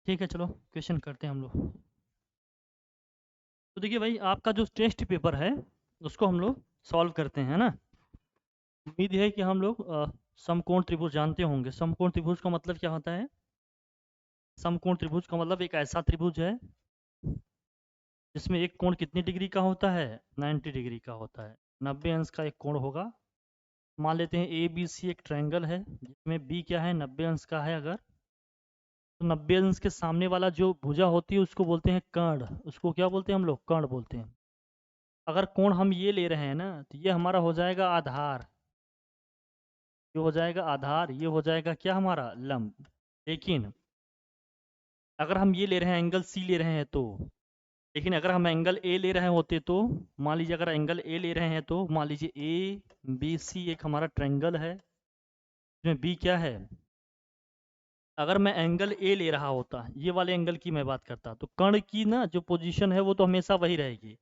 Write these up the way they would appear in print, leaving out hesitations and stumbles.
ठीक है, चलो क्वेश्चन करते हैं हम लोग। तो देखिए भाई, आपका जो टेस्ट पेपर है उसको हम लोग सॉल्व करते हैं ना। उम्मीद है कि हम लोग समकोण त्रिभुज जानते होंगे। समकोण त्रिभुज का मतलब क्या होता है? समकोण त्रिभुज का मतलब एक ऐसा त्रिभुज है जिसमें एक कोण कितनी डिग्री का होता है? 90 डिग्री का होता है। 90 अंश का एक कोण होगा। मान लेते हैं ए बी सी एक ट्रायंगल है जिसमें बी क्या है, 90 अंश का है। अगर तो 90 अंश के सामने वाला जो भुजा होती है उसको बोलते हैं कर्ण। उसको क्या बोलते हैं हम लोग? कर्ण बोलते हैं। अगर कोण हम ये ले रहे हैं ना तो ये हमारा हो जाएगा आधार। ये हो जाएगा आधार, ये हो जाएगा क्या हमारा? लंब। लेकिन अगर हम ये ले रहे हैं, एंगल सी ले रहे हैं तो, लेकिन अगर हम एंगल ए ले रहे होते तो, मान लीजिए अगर एंगल ए ले रहे हैं तो मान लीजिए ए बी सी एक हमारा ट्रायंगल है जिसमें बी क्या है। अगर मैं एंगल ए ले रहा होता, ये वाले एंगल की मैं बात करता, तो कर्ण की ना जो पोजीशन है वो तो हमेशा वही रहेगी।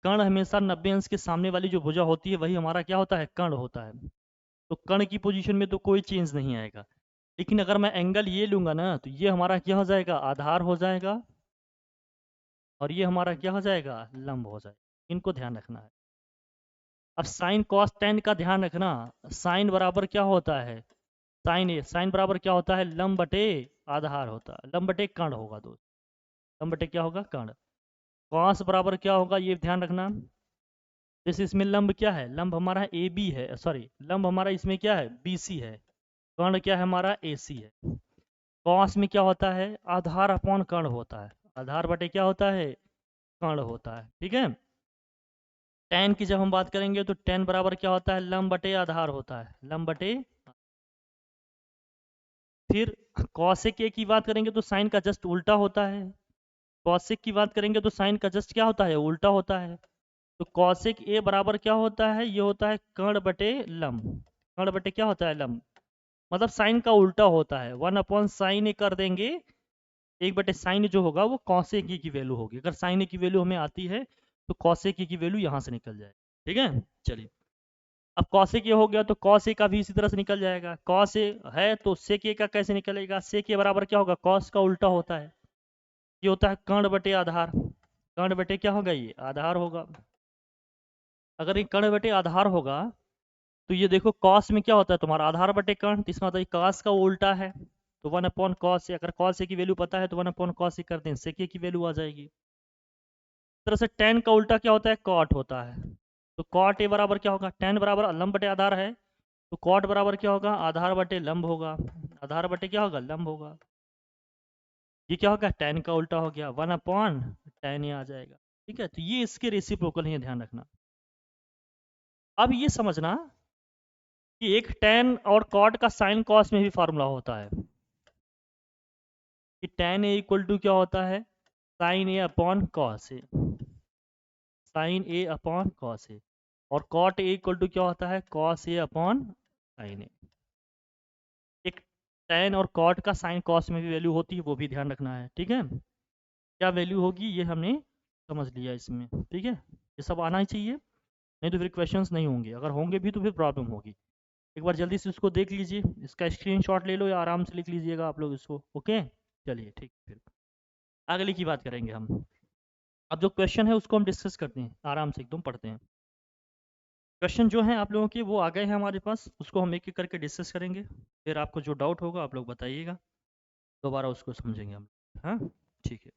कर्ण हमेशा 90 अंश के सामने वाली जो भुजा होती है वही हमारा क्या होता है? कर्ण होता है। तो कर्ण की पोजीशन में तो कोई चेंज नहीं आएगा। लेकिन अगर मैं एंगल ये लूंगा ना तो ये हमारा क्या हो जाएगा? आधार हो जाएगा। और ये हमारा क्या हो जाएगा? लंब हो जाएगा। इनको ध्यान रखना है। अब साइन कॉस टेन का ध्यान रखना। साइन बराबर क्या होता है? साइन ए, साइन बराबर क्या होता है? लंब बटे आधार होता है। लंब बटे कर्ण होगा दोस्त। लंब बटे क्या होगा? कर्ण। कॉस बराबर क्या होगा ये ध्यान रखना। जैसे इसमें लंब क्या है? लंब हमारा ए बी है, सॉरी लंब हमारा इसमें क्या है? बी सी है। कर्ण क्या है हमारा? ए सी है। कॉस में क्या होता है? आधार अपॉन कर्ण होता है। आधार बटे क्या होता है? कर्ण होता है। ठीक है। टेन की जब हम बात करेंगे तो टेन बराबर क्या होता है? लंब बटे आधार होता है। लंब बटे। फिर कौशिक ए की बात करेंगे तो साइन का जस्ट उल्टा होता है। कौशिक की बात करेंगे तो साइन का जस्ट क्या होता है? उल्टा होता है। तो कौशिक ए बराबर क्या होता है? ये होता है कर्ण बटे लंब। कर्ण बटे क्या होता है? लंब। मतलब साइन का उल्टा होता है। 1 अपॉन साइन ए कर देंगे। 1 बटे साइन जो होगा वो कौशिक ए की वैल्यू होगी। अगर साइन ए की वैल्यू हमें आती है तो कौशिक ए की वैल्यू यहाँ से निकल जाएगी। ठीक है। चलिए, अब कॉस ए के हो गया तो कॉस ए का भी इसी तरह से निकल जाएगा। कॉस ए है तो सेक ए का कैसे निकलेगा? सेक ए बराबर क्या होगा? कॉस का उल्टा होता है। ये होता है कर्ण बटे आधार। कर्ण बटे क्या होगा? ये आधार होगा। अगर ये कर्ण बटे आधार होगा तो ये देखो कॉस में क्या होता है तुम्हारा? आधार बटे कर्ण, तो इसका मतलब कॉस का उल्टा है। तो 1 अपॉन कॉस ए, अगर कॉस ए की वैल्यू पता है तो 1 अपॉन कॉस ए कर दें, सेक ए की वैल्यू आ जाएगी। इस तरह से टेन का उल्टा क्या होता है? कॉट होता है। तो कॉट ए बराबर क्या होगा? टेन बराबर लंब बटे आधार है तो कॉट बराबर क्या होगा? आधार बटे लंब होगा। आधार बटे क्या होगा? लंब होगा। ये क्या होगा? टेन का उल्टा हो गया, 1 अपॉन टेन ये आ जाएगा। ठीक है। तो ये इसके रेसिप्रोकल है, ध्यान रखना। अब ये समझना कि एक टेन और कॉट का साइन कॉस में भी फार्मूला होता है कि टेन ए इक्वल टू क्या होता है? Sign A upon cos A. Sign A upon cos A. और कॉट ए इक्वल टू क्या होता है? कॉस ए अपॉन साइन ए। एक टेन और कॉट का साइन कॉस में भी वैल्यू होती है, वो भी ध्यान रखना है। ठीक है। क्या वैल्यू होगी ये हमने समझ लिया इसमें। ठीक है, ये सब आना ही चाहिए, नहीं तो फिर क्वेश्चंस नहीं होंगे। अगर होंगे भी तो फिर प्रॉब्लम होगी। एक बार जल्दी से उसको देख लीजिए, इसका स्क्रीनशॉट ले लो या आराम से लिख लीजिएगा आप लोग इसको। ओके, चलिए ठीक है। फिर अगले की बात करेंगे हम। अब जो क्वेश्चन है उसको हम डिस्कस करते हैं, आराम से एकदम पढ़ते हैं। क्वेश्चन जो हैं आप लोगों के वो आ गए हैं हमारे पास, उसको हम एक एक करके डिस्कस करेंगे। फिर आपको जो डाउट होगा आप लोग बताइएगा, दोबारा उसको समझेंगे हम। हाँ, ठीक है।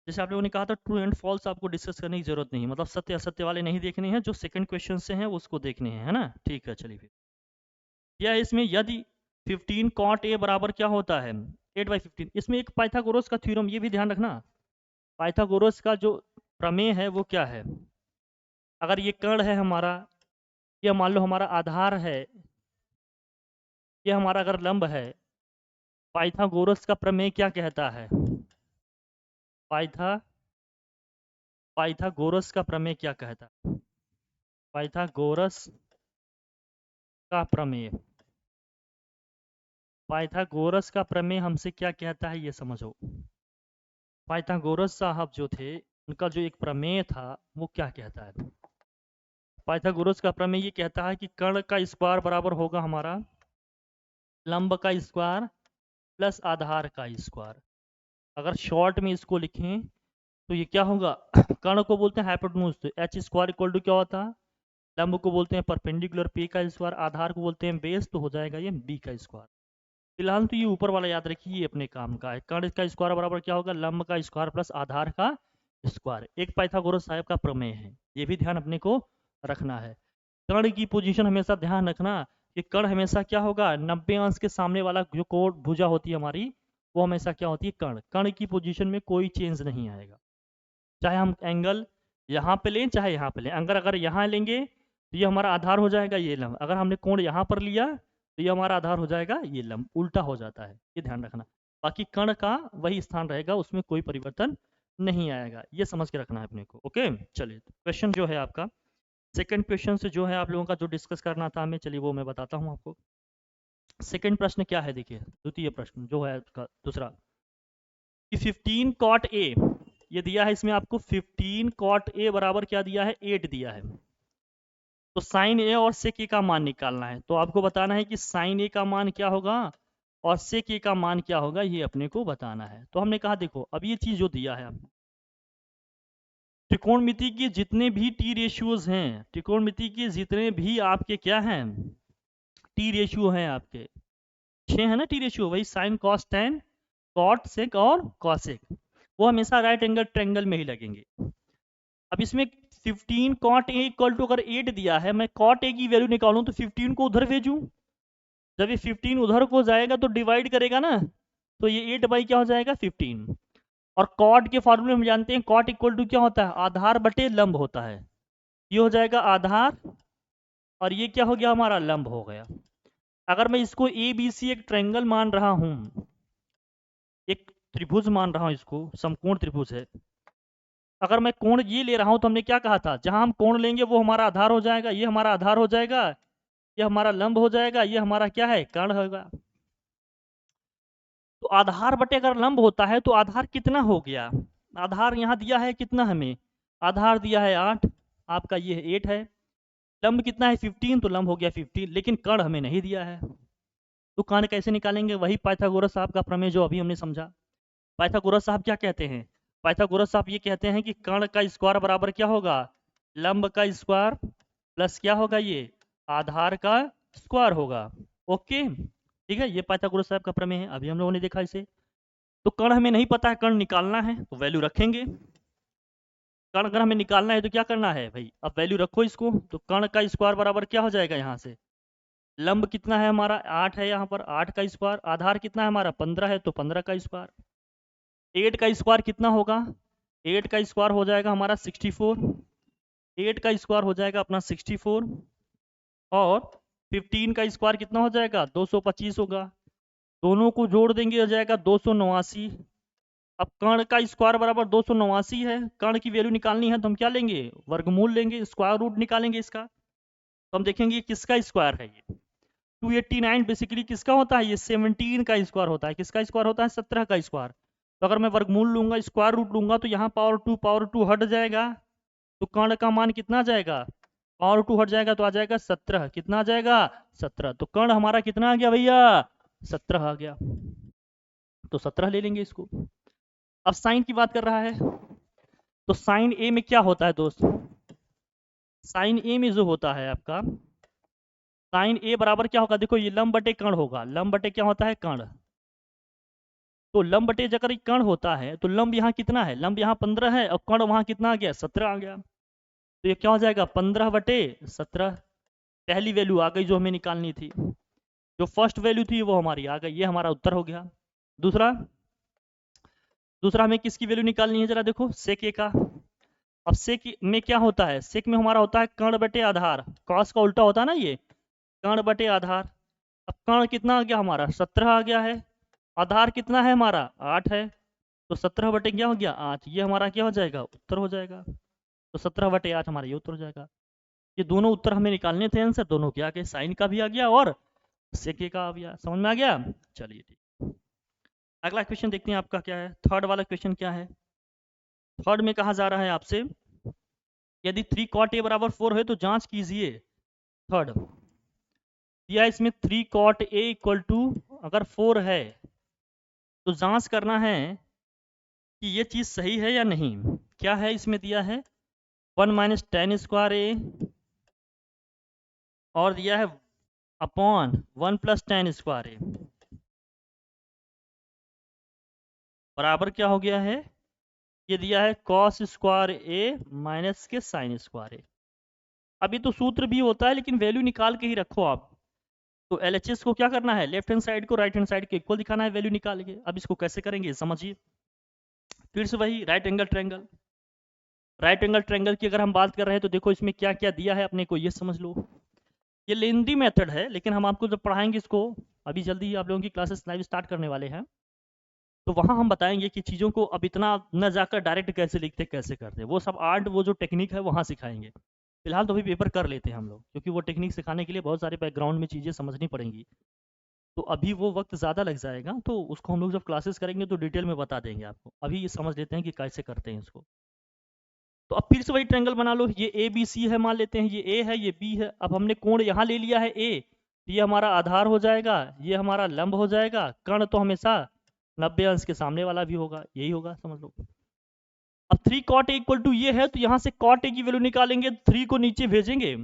जैसे आप लोगों ने कहा था ट्रू एंड फॉल्स आपको डिस्कस करने की जरूरत नहीं, मतलब सत्य असत्य वाले नहीं देखने हैं, जो सेकंड क्वेश्चन से हैं उसको देखने हैं, है ना। ठीक है, चलिए फिर। या इसमें यदि 15 कॉट ए बराबर क्या होता है? 8/15। इसमें एक पाइथागोरस का थ्योरम, ये भी ध्यान रखना। पाइथागोरस का जो प्रमेय है वो क्या है? अगर ये कर्ण है हमारा, ये मान लो हमारा आधार है, ये हमारा अगर लंब है, पाइथागोरस का प्रमेय क्या कहता है? पाइथा पाइथागोरस का प्रमेय क्या कहता है? पाइथागोरस का प्रमेय। पाइथागोरस का प्रमेय हमसे क्या कहता है ये समझो। पाइथागोरस साहब जो थे, उनका जो एक प्रमेय था वो क्या कहता है? पाइथागोरस का प्रमेय ये कहता है कि कर्ण का स्क्वायर बराबर होगा हमारा लंब का स्क्वायर प्लस आधार का स्क्वायर। अगर शॉर्ट में इसको लिखें तो ये क्या होगा, कर्ण को बोलते हैं हाइपोटेन्यूज, तो एच स्क्वायर इक्वल टू क्या होता है, लंब को बोलते हैं परपेंडिकुलर पी का स्क्वायर, आधार को बोलते हैं बेस, तो हो जाएगा ये बी का स्क्वायर। फिलहाल तो ये ऊपर वाला याद रखिए, ये अपने काम का है। कर्ण का स्क्वायर बराबर क्या होगा, लंब का स्क्वायर प्लस आधार का स्क्वायर। एक पाइथागोरस साहब का प्रमेय है, ये भी ध्यान अपने को रखना है। कर्ण की पोजीशन हमेशा ध्यान रखना कि कर्ण हमेशा क्या होगा, 90 अंश के सामने वाला जो कोण भुजा होती है हमारी, वो हमेशा क्या होती है, कर्ण। कर्ण की पोजीशन में कोई चेंज नहीं आएगा, चाहे हम एंगल यहाँ पे लें चाहे यहाँ पे लें। अगर यहाँ लेंगे तो ये हमारा आधार हो जाएगा ये लंब, अगर हमने कोण यहाँ पर लिया तो ये हमारा आधार हो जाएगा ये लंब, उल्टा हो जाता है, ये ध्यान रखना। बाकी कर्ण का वही स्थान रहेगा, उसमें कोई परिवर्तन नहीं आएगा, ये समझ के रखना है अपने को। ओके, चलिए क्वेश्चन जो है आपका सेकंड क्वेश्चन से जो है आप लोगों का जो डिस्कस करना था हमें, चलिए वो मैं बताता हूँ आपको। सेकंड प्रश्न क्या है, देखिए द्वितीय प्रश्न जो है उसका दूसरा, कि 15 cot a ये दिया है, इसमें आपको 15 cot a बराबर क्या दिया है, 8 दिया है। तो साइन ए और सेक ए का मान निकालना है, तो आपको बताना है कि साइन ए का मान क्या होगा और सेक ए का मान क्या होगा, ये अपने को बताना है। तो हमने कहा देखो, अब ये चीज जो दिया है आपको, त्रिकोणमिति के जितने भी टी रेशियोज हैं, त्रिकोणमिति के जितने भी आपके क्या हैं टी रेशियो हैं, आपके 6 है ना टी रेशियो, वही sine cos tan cot sec और कॉसेक, वो हमेशा राइट एंगल ट्रायंगल में ही लगेंगे। अब इसमें 15 कॉट ए इक्वल टू अगर 8 दिया है, मैं कॉट ए की वैल्यू निकालूं तो 15 को उधर भेजूं, जब ये 15 उधर को जाएगा तो डिवाइड करेगा ना, तो ये 8 बाई क्या हो जाएगा 15। और कॉट के फॉर्मूले हम जानते हैं, कॉट इक्वल टू क्या होता है, आधार बटे लंब होता है, ये हो जाएगा आधार और ये क्या हो गया हमारा लंब हो गया। अगर मैं इसको ए बी सी एक ट्रायंगल मान रहा हूं, एक त्रिभुज मान रहा हूं, इसको समकोण त्रिभुज है, अगर मैं कोण ये ले रहा हूं तो हमने क्या कहा था, जहां हम कोण लेंगे वो हमारा आधार हो जाएगा, ये हमारा आधार हो जाएगा, ये हमारा लंब हो जाएगा, ये हमारा क्या है कर्ण होगा। तो आधार बटे अगर लंब होता है तो आधार कितना हो गया, आधार यहाँ दिया है कितना, हमें आधार दिया है 8, आपका ये 8 है, लंब कितना है 15, तो लंब हो गया 15, लेकिन कर्ण हमें नहीं दिया है। तो कर्ण कैसे निकालेंगे, वही पाइथागोरस साहब का प्रमेय जो अभी हमने समझा। पाइथागोरस साहब क्या कहते हैं, पाइथागोरस साहब ये कहते हैं कि कर्ण का स्क्वायर बराबर क्या होगा, लंब का स्क्वायर प्लस क्या होगा, ये आधार का स्क्वायर होगा। ओके ठीक है, ये पाइथागोरस साहब का प्रमेय है, अभी हम लोगों ने देखा इसे। तो कर्ण हमें नहीं पता है, कर्ण निकालना है तो वैल्यू रखेंगे। कर्ण अगर हमें निकालना है तो क्या करना है भाई, अब वैल्यू रखो इसको, तो कर्ण का स्क्वायर बराबर क्या हो जाएगा, यहाँ से लंब कितना है हमारा 8 है, यहाँ पर 8 का स्क्वायर, आधार कितना है हमारा 15 है, तो 15 का स्क्वायर, 8 का स्क्वायर कितना होगा, 8 का स्क्वायर हो जाएगा हमारा 64, 8 का स्क्वायर हो जाएगा अपना 64, और 15 का स्क्वायर कितना हो जाएगा 225 होगा, दोनों को जोड़ देंगे हो जाएगा 289। अब कर्ण का स्क्वायर बराबर 289 है, कर्ण की वैल्यू निकालनी है तो हम क्या लेंगे, वर्गमूल लेंगे, स्क्वायर रूट निकालेंगे इसका। तो हम देखेंगे किसका स्क्वायर है, ये 289 बेसिकली किसका होता है, ये 17 का स्क्वायर होता है, किसका स्क्वायर होता है 17 का स्क्वायर। तो अगर मैं वर्गमूल लूंगा स्क्वायर रूट लूंगा तो यहाँ पावर टू हट जाएगा, तो कर्ण का मान कितना आ जाएगा, पावर टू हट जाएगा तो आ जाएगा 17, कितना आ जाएगा 17, तो कर्ण हमारा कितना आ गया भैया 17 आ गया, तो 17 ले लेंगे इसको। अब साइन की बात कर रहा है, तो साइन ए में क्या होता है दोस्त, साइन ए में जो होता है आपका, साइन ए बराबर क्या होगा, देखो ये लंब बटे कर्ण होगा, लंब बटे क्या होता है कर्ण, तो लंब बटे अगर कर्ण होता है तो लंब यहाँ कितना है, लंब यहाँ 15 है और कर्ण वहां कितना आ गया 17 आ गया, तो ये क्या हो जाएगा 15/17, पहली वैल्यू आ गई जो हमें निकालनी थी, जो फर्स्ट वैल्यू थी वो हमारी आ गई, ये हमारा उत्तर हो गया। दूसरा दूसरा हमें किसकी वैल्यू निकालनी है, जरा देखो सेक ए का। अब सेक में क्या होता है, सेक में हमारा होता है कर्ण बटे आधार, कॉस का उल्टा होता है ना ये, कर्ण बटे आधार। अब कर्ण कितना आ गया हमारा 17 आ गया है, आधार कितना है हमारा 8 है, तो 17 बटे क्या हो गया 8, ये हमारा क्या हो जाएगा उत्तर हो जाएगा, तो 17/8 हमारा ये उत्तर हो जाएगा। ये दोनों उत्तर हमें निकालने थे, आंसर दोनों के आ गए, साइन का भी आ गया और सेके का आ गया, समझ में आ गया। चलिए ठीक, अगला क्वेश्चन देखते हैं आपका क्या है, थर्ड वाला क्वेश्चन क्या है। थर्ड में कहा जा रहा है आपसे, यदि 3 cot a बराबर 4 है तो जांच कीजिए। थर्ड दिया इसमें 3 cot a इक्वल टू अगर 4 है तो जांच करना है कि ये चीज़ सही है या नहीं। क्या है इसमें दिया है 1 माइनस टेन स्क्वायर ए और दिया है अपॉन 1 प्लस टेन स्क्वायर ए बराबर क्या हो गया है, ये दिया है कॉस स्क्वायर ए माइनस के साइन स्क्वायर ए। अभी तो सूत्र भी होता है लेकिन वैल्यू निकाल के ही रखो आप। तो एलएचएस को क्या करना है, लेफ्ट हैंड साइड को राइट हैंड साइड के इक्वल दिखाना है वैल्यू निकाल के। अब इसको कैसे करेंगे समझिए। फिर से वही right angle triangle, right angle triangle की अगर हम बात कर रहे हैं तो देखो इसमें क्या क्या दिया है अपने को ये समझ लो। ये लेंदी मेथड है लेकिन हम आपको जब पढ़ाएंगे इसको, अभी जल्दी ही आप लोगों की क्लासेस लाइव स्टार्ट करने वाले हैं, तो वहाँ हम बताएंगे कि चीज़ों को अब इतना न जाकर डायरेक्ट कैसे लिखते कैसे करते, वो सब आर्ट वो जो टेक्निक है वहाँ सिखाएंगे। फिलहाल तो अभी पेपर कर लेते हैं हम लोग, क्योंकि वो टेक्निक सिखाने के लिए बहुत सारे बैकग्राउंड में चीज़ें समझनी पड़ेंगी। तो अभी वो वक्त ज़्यादा लग जाएगा, तो उसको हम लोग जब क्लासेस करेंगे तो डिटेल में बता देंगे आपको। अभी ये समझ लेते हैं कि कैसे करते हैं इसको। तो अब फिर से वही ट्रायंगल बना लो, ये ए बी सी है मान लेते हैं, ये ए है ये बी है। अब हमने कोण यहाँ ले लिया है ए, तो ये हमारा आधार हो जाएगा, ये हमारा लंब हो जाएगा। कर्ण तो हमेशा 90 अंश के सामने वाला भी होगा, यही होगा समझ लो। अब 3 cot a इक्वल टू ये है, तो यहाँ से cot a की वैल्यू निकालेंगे, 3 को नीचे भेजेंगे,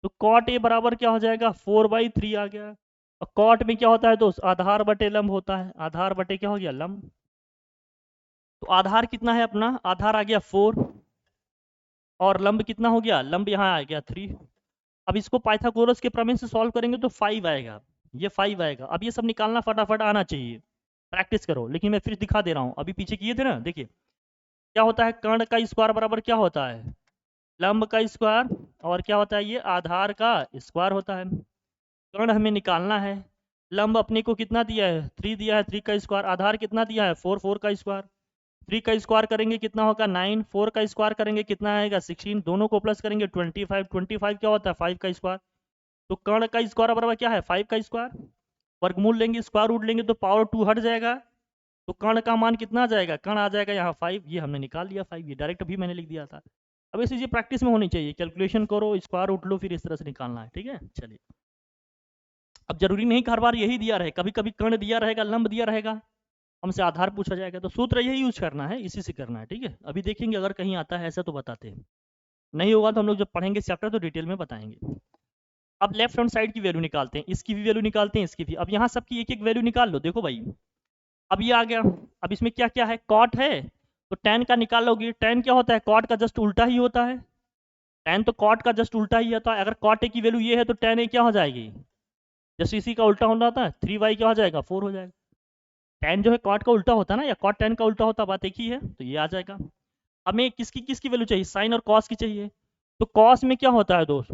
तो cot a बराबर क्या हो जाएगा 4/3 आ गया। और cot में क्या होता है दोस्त, आधार बटे लंब होता है, आधार बटे क्या हो गया लंब। तो आधार कितना है अपना, आधार आ गया 4 और लंब कितना हो गया, लंब यहाँ आ गया 3। अब इसको पाइथागोरस के प्रमेय से सॉल्व करेंगे तो 5 आएगा, ये 5 आएगा। अब ये सब निकालना फटाफट आना चाहिए, प्रैक्टिस करो। लेकिन मैं फिर दिखा दे रहा हूँ, अभी पीछे किए थे ना, देखिए क्या होता है, कर्ण का स्क्वायर बराबर क्या होता है लंब का स्क्वायर, और क्या होता है ये आधार का स्क्वायर होता है। कर्ण हमें निकालना है, लंब अपने को कितना दिया है 3 दिया है, 3 का स्क्वायर, आधार कितना दिया है 4, 4 का स्क्वायर, 3 का स्क्वायर करेंगे कितना होगा 9, 4 का स्क्वायर करेंगे कितना आएगा 16, दोनों को प्लस करेंगे 25, 25 क्या होता है 5 का स्क्वायर। तो कर्ण का स्क्वायर बराबर क्या है 5 का स्क्वायर, वर्गमूल लेंगे स्क्वायर रूट लेंगे तो पावर 2 हट जाएगा, तो कर्ण का मान कितना आ जाएगा, कर्ण आ जाएगा यहाँ 5, ये हमने निकाल लिया 5, ये डायरेक्ट अभी मैंने लिख दिया था। अब ऐसी चीज़ प्रैक्टिस में होनी चाहिए, कैलकुलेशन करो स्क्वायर रूट लो फिर इस तरह से निकालना है, ठीक है। चलिए, अब जरूरी नहीं कि हर बार यही दिया रहे, कभी कभी कर्ण दिया रहेगा लंब दिया रहेगा, हमसे आधार पूछा जाएगा, तो सूत्र यही यूज करना है, इसी से करना है, ठीक है। अभी देखेंगे अगर कहीं आता है ऐसा तो बताते हैं, नहीं होगा तो हम लोग जब पढ़ेंगे चैप्टर तो डिटेल में बताएंगे। अब लेफ्ट हैंड साइड की वैल्यू निकालते हैं, इसकी भी वैल्यू निकालते हैं, इसकी भी। अब यहाँ सबकी एक एक वैल्यू निकाल लो, देखो भाई अब ये आ गया। अब इसमें क्या क्या है, कॉट है तो tan का निकाल लोगे, tan क्या होता है कॉट का जस्ट उल्टा ही होता है, tan तो कॉट का जस्ट उल्टा ही होता है। अगर कॉट a की वैल्यू ये है तो tan a क्या हो जाएगी, जैसे इसी का उल्टा होना होता है 3y क्या हो जाएगा 4 हो जाएगा। tan जो है कॉट का उल्टा होता है ना, या कॉट tan का उल्टा होता, बात एक ही है, तो ये आ जाएगा। हमें किसकी किसकी वैल्यू चाहिए, साइन और कॉस की चाहिए। तो कॉस में क्या होता है दोस्त,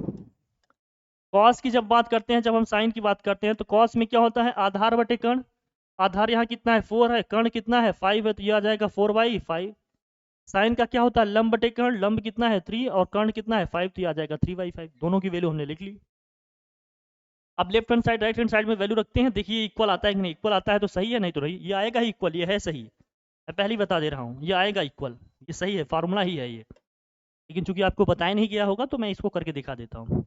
कॉस की जब बात करते हैं, जब हम साइन की बात करते हैं, तो कॉस में क्या होता है आधार बटे कर्ण, आधार यहाँ कितना है 4 है, कर्ण कितना है 5 है, तो ये आ जाएगा 4/5। साइन का क्या होता है लंब बटे कर्ण, लंब कितना है 3 और कर्ण कितना है 5, तो ये आ जाएगा 3/5। दोनों की वैल्यू हमने लिख ली। अब left hand side right hand side में वैल्यू रखते हैं, देखिए इक्वल आता है कि नहीं, इक्वल आता है तो सही है, नहीं तो नहीं, ये आएगा ही इक्वल, ये है सही, मैं पहले ही बता दे रहा हूँ ये आएगा इक्वल, ये सही है, फार्मूला ही है ये। लेकिन चूंकि आपको बताया नहीं गया होगा तो मैं इसको करके दिखा देता हूँ।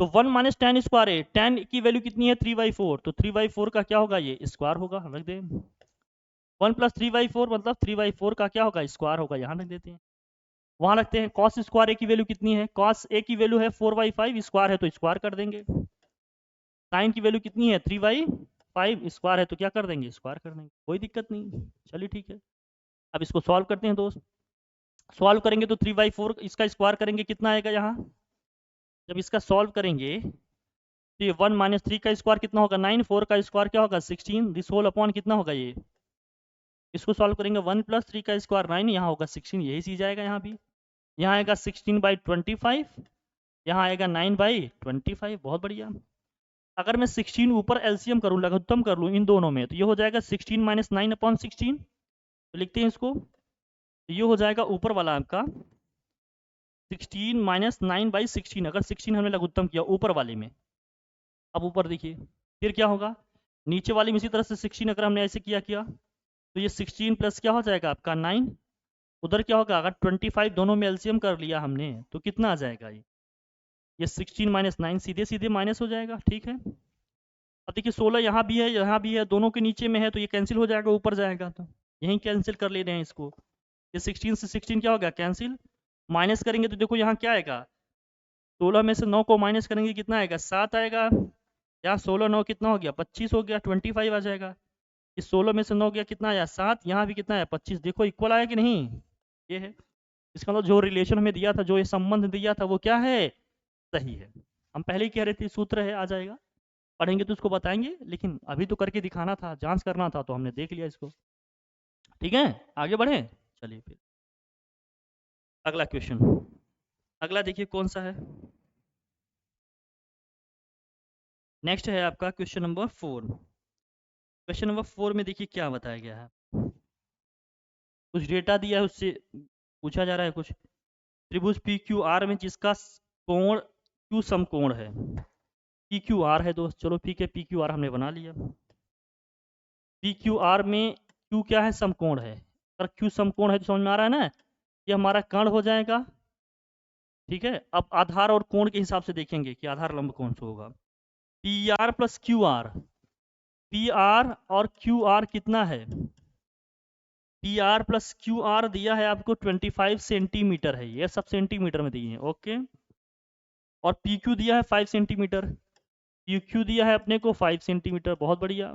तो 1 माइनस टेन स्क्वायर है, टेन की वैल्यू कितनी है 3/4, तो 3/4 का क्या होगा ये स्क्वायर होगा, रख दे। 1 प्लस 3/4 मतलब 3/4 का क्या होगा स्क्वायर होगा, यहाँ रख देते हैं। वहां रखते हैं कॉस स्क्वायर ए की वैल्यू कितनी है, कॉस ए की वैल्यू है 4/5, स्क्वायर है तो स्क्वायर कर देंगे। साइन की वैल्यू कितनी है 3/5, स्क्वायर है तो क्या कर देंगे स्क्वायर कर देंगे, कोई दिक्कत नहीं। चलिए ठीक है, अब इसको सॉल्व करते हैं दोस्त। सॉल्व करेंगे तो 3/4 इसका स्क्वायर करेंगे कितना आएगा यहाँ, जब इसका सॉल्व करेंगे तो ये 1 माइनस 3 का स्क्वायर कितना होगा 9, 4 का स्क्वायर क्या होगा 16, दिस होल अपॉन कितना होगा ये, इसको सॉल्व करेंगे 1 प्लस 3 का स्क्वायर 9, यहाँ होगा 16, यही चीज आएगा यहाँ भी। यहाँ आएगा 16/25, यहाँ आएगा 9/25, बहुत बढ़िया। अगर मैं 16 ऊपर एलसीएम करूँ लघुत्तम कर लूँ इन दोनों में, तो ये हो जाएगा 16 माइनस 9/16, तो लिखते हैं इसको, तो ये हो जाएगा ऊपर वाला आपका 16 माइनस 9/16, अगर 16 हमने लघुत्तम किया ऊपर वाले में। अब ऊपर देखिए फिर क्या होगा, नीचे वाले में इसी तरह से 16 अगर हमने ऐसे किया तो ये 16 प्लस क्या हो जाएगा आपका 9, उधर क्या होगा अगर 25 दोनों में एलसीएम कर लिया हमने तो कितना आ जाएगा ये 16 माइनस 9 सीधे सीधे माइनस हो जाएगा, ठीक है। अब देखिए 16 यहाँ भी है, यहाँ भी है, दोनों के नीचे में है, तो ये कैंसिल हो जाएगा, ऊपर जाएगा, तो यहीं कैंसिल कर ले रहे हैं इसको। ये 16 से 16 क्या हो गया, कैंसिल। माइनस करेंगे तो देखो यहाँ क्या आएगा, 16 में से 9 को माइनस करेंगे कितना आएगा, 7 आएगा। यहाँ 16 9 कितना हो गया, 25 हो गया, 25 आ जाएगा। इस 16 में से 9 गया कितना आया, 7, यहाँ भी कितना आया, 25। देखो इक्वल आया कि नहीं, ये है। इसका मतलब जो रिलेशन हमें दिया था, जो ये संबंध दिया था, वो क्या है, सही है। हम पहले ही कह रहे थे सूत्र है, आ जाएगा। पढ़ेंगे तो उसको बताएंगे, लेकिन अभी तो करके दिखाना था, जांच करना था, तो हमने देख लिया इसको। ठीक है, आगे बढ़े, चलिए फिर अगला क्वेश्चन। अगला देखिए कौन सा है, नेक्स्ट है आपका क्वेश्चन नंबर 4। क्वेश्चन नंबर 4 में देखिए क्या बताया गया है, कुछ डेटा दिया है, उससे पूछा जा रहा है कुछ। त्रिभुज पी क्यू आर में जिसका कोण क्यू समकोण है, पी क्यू आर है दोस्त, चलो ठीक है, पी क्यू आर हमने बना लिया। पी क्यू आर में क्यू क्या है, समकोण है। अगर क्यू समकोण है तो समझ में आ रहा है ना, ये हमारा कर्ण हो जाएगा। ठीक है, अब आधार और कोण के हिसाब से देखेंगे कि आधार लंब कौन सा होगा। P R plus Q R, P R और क्यू आर कितना है, P R plus Q R दिया है आपको 25 सेंटीमीटर है, ये सब सेंटीमीटर में दिए हैं, ओके। और पी क्यू दिया है 5 सेंटीमीटर, पी क्यू दिया है अपने को 5 सेंटीमीटर, बहुत बढ़िया।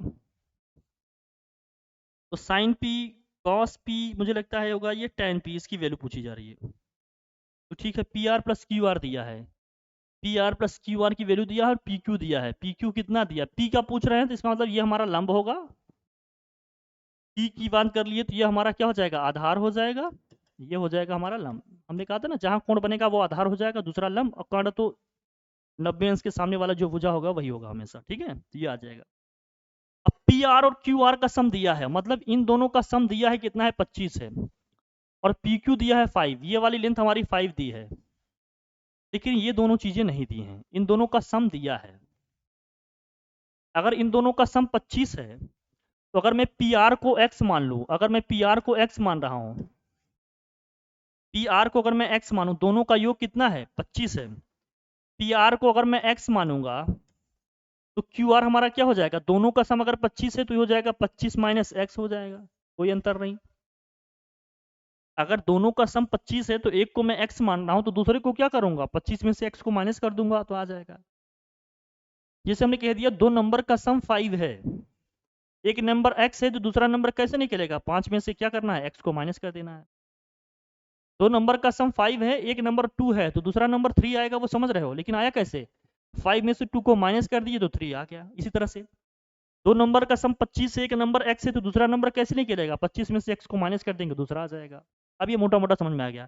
तो साइन पी कॉस पी मुझे लगता है होगा ये tan पी, इसकी वैल्यू पूछी जा रही है। तो ठीक है, P R plus Q R दिया है, P R plus Q R की वैल्यू दिया है, और पी क्यू दिया है, पी क्यू कितना दिया, पी का पूछ रहे हैं, तो इसका मतलब ये हमारा लंब होगा। पी की बात कर लिए तो ये हमारा क्या हो जाएगा, आधार हो जाएगा, ये हो जाएगा हमारा लंब। हमने कहा था ना, जहां कोण बनेगा वो आधार हो जाएगा, दूसरा लंब, और कर्ण तो 90 अंश के सामने वाला जो भुजा होगा वही होगा हमेशा। ठीक है, तो ये आ जाएगा। अब पी आर और क्यू आर का सम दिया है, मतलब इन दोनों का सम दिया है कितना है, 25 है, और पी क्यू दिया है 5, ये वाली लेंथ हमारी 5 दी है, लेकिन ये दोनों चीजें नहीं दी हैं, इन दोनों का सम दिया है। अगर इन दोनों का सम 25 है, तो अगर मैं पी आर को x मान लूं, अगर मैं पी आर को x मान रहा हूं, पी आर को अगर मैं x मानूं, दोनों का योग कितना है, 25 है। पी आर को अगर मैं x मानूंगा, तो क्यू आर हमारा क्या हो जाएगा, दोनों का सम अगर 25 है तो ये हो जाएगा 25 माइनस एक्स हो जाएगा, कोई अंतर नहीं। अगर दोनों का सम 25 है तो एक को मैं x मान रहा हूं, तो दूसरे को क्या करूंगा, 25 में से x को माइनस कर दूंगा, तो आ जाएगा। जैसे हमने कह दिया दो नंबर का सम 5 है, एक नंबर x है तो दूसरा नंबर कैसे निकलेगा, 5 में से क्या करना है, x को माइनस कर देना है। दो नंबर का सम 5 है, एक नंबर 2 है, तो दूसरा नंबर 3 आएगा, वो समझ रहे हो, लेकिन आया कैसे, 5 में से 2 को माइनस कर दिए तो 3 आ गया। इसी तरह से दो नंबर का सम 25 से एक नंबर x है, तो दूसरा नंबर कैसे निकलेगा, 25 में से x को माइनस कर देंगे, दूसरा आ जाएगा। अब ये मोटा मोटा समझ में आ गया।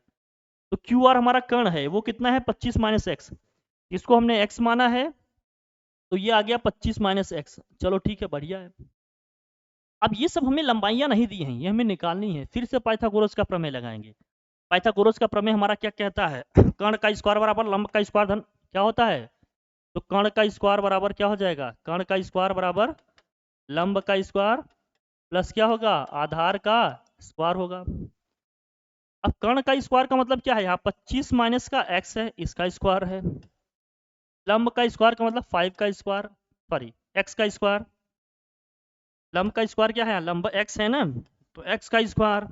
तो क्यू आर हमारा कर्ण है, वो कितना है, 25 माइनस एक्स, इसको हमने x माना है, तो ये आ गया 25 माइनस एक्स। चलो ठीक है, बढ़िया है। अब ये सब हमें लंबाइयां नहीं दी हैं, ये हमें निकालनी है, फिर से पाइथागोरस का प्रमेय लगाएंगे। पाइथागोरस का प्रमेय हमारा क्या कहता है, कर्ण का स्क्वायर बराबर लंब का स्क्वायर धन क्या होता है, तो कर्ण का स्क्वायर बराबर क्या हो जाएगा, कर्ण का स्क्वायर बराबर लंब का स्क्वायर प्लस क्या होगा, आधार का स्क्वायर होगा। अब कर्ण का स्क्वायर का मतलब क्या है, यहाँ 25 माइनस का x है, इसका स्क्वायर है। लंब का स्क्वायर का मतलब 5 का स्क्वायर, सॉरी x का स्क्वायर। लंब का स्क्वायर क्या है, लंब x है ना, तो x का स्क्वायर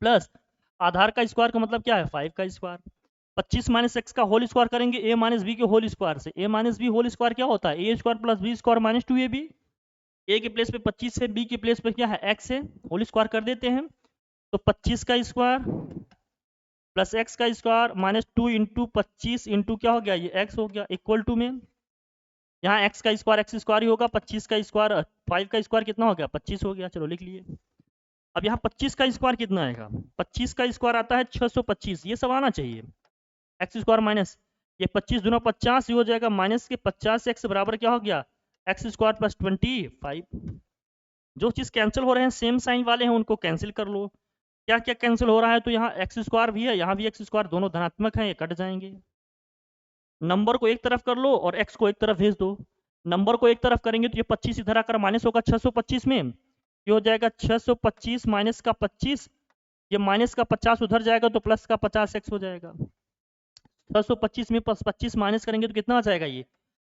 प्लस आधार का स्क्वायर का मतलब क्या है, 5 का स्क्वायर। 25 माइनस एक्स का होल स्क्वायर करेंगे a माइनस बी के होल स्क्वायर से, a minus B whole square क्या होता है, a square plus B square minus 2ab। a के प्लेस पे 25 है, b के प्लेस पे क्या है, x है, होल स्क्वायर कर देते हैं, तो 25 का स्क्वायर प्लस एक्स का स्क्वायर माइनस 2 इंटू 25 इंटू क्या हो गया, ये x हो गया, इक्वल टू में यहाँ x का स्क्वायर ही होगा, 25 का स्क्वायर 5 का स्क्वायर कितना हो गया, 25 हो गया, चलो लिख लिए। अब यहाँ 25 का स्क्वायर कितना आएगा, 25 का स्क्वायर आता है 625, ये सब आना चाहिए, एक्स स्क्वायर माइनस ये 25 दूना 50, ये हो जाएगा माइनस के 50 एक्स बराबर क्या हो गया, एक्स स्क्वायर प्लस 25। जो चीज़ कैंसिल हो रहे हैं सेम साइन वाले हैं उनको कैंसिल कर लो। क्या क्या कैंसिल हो रहा है, तो यहाँ एक्स स्क्वायर भी है, यहाँ भी एक्स स्क्वायर, दोनों धनात्मक हैं, ये कट जाएंगे। नंबर को एक तरफ कर लो और एक्स को एक तरफ भेज दो। नंबर को एक तरफ करेंगे तो ये 25 इधर आकर माइनस होगा 625 में, ये हो जाएगा 625 माइनस का 25, ये माइनस का 50 उधर जाएगा तो प्लस का 50 एक्स हो जाएगा। 625 में 25 माइनस करेंगे तो कितना आ जाएगा, ये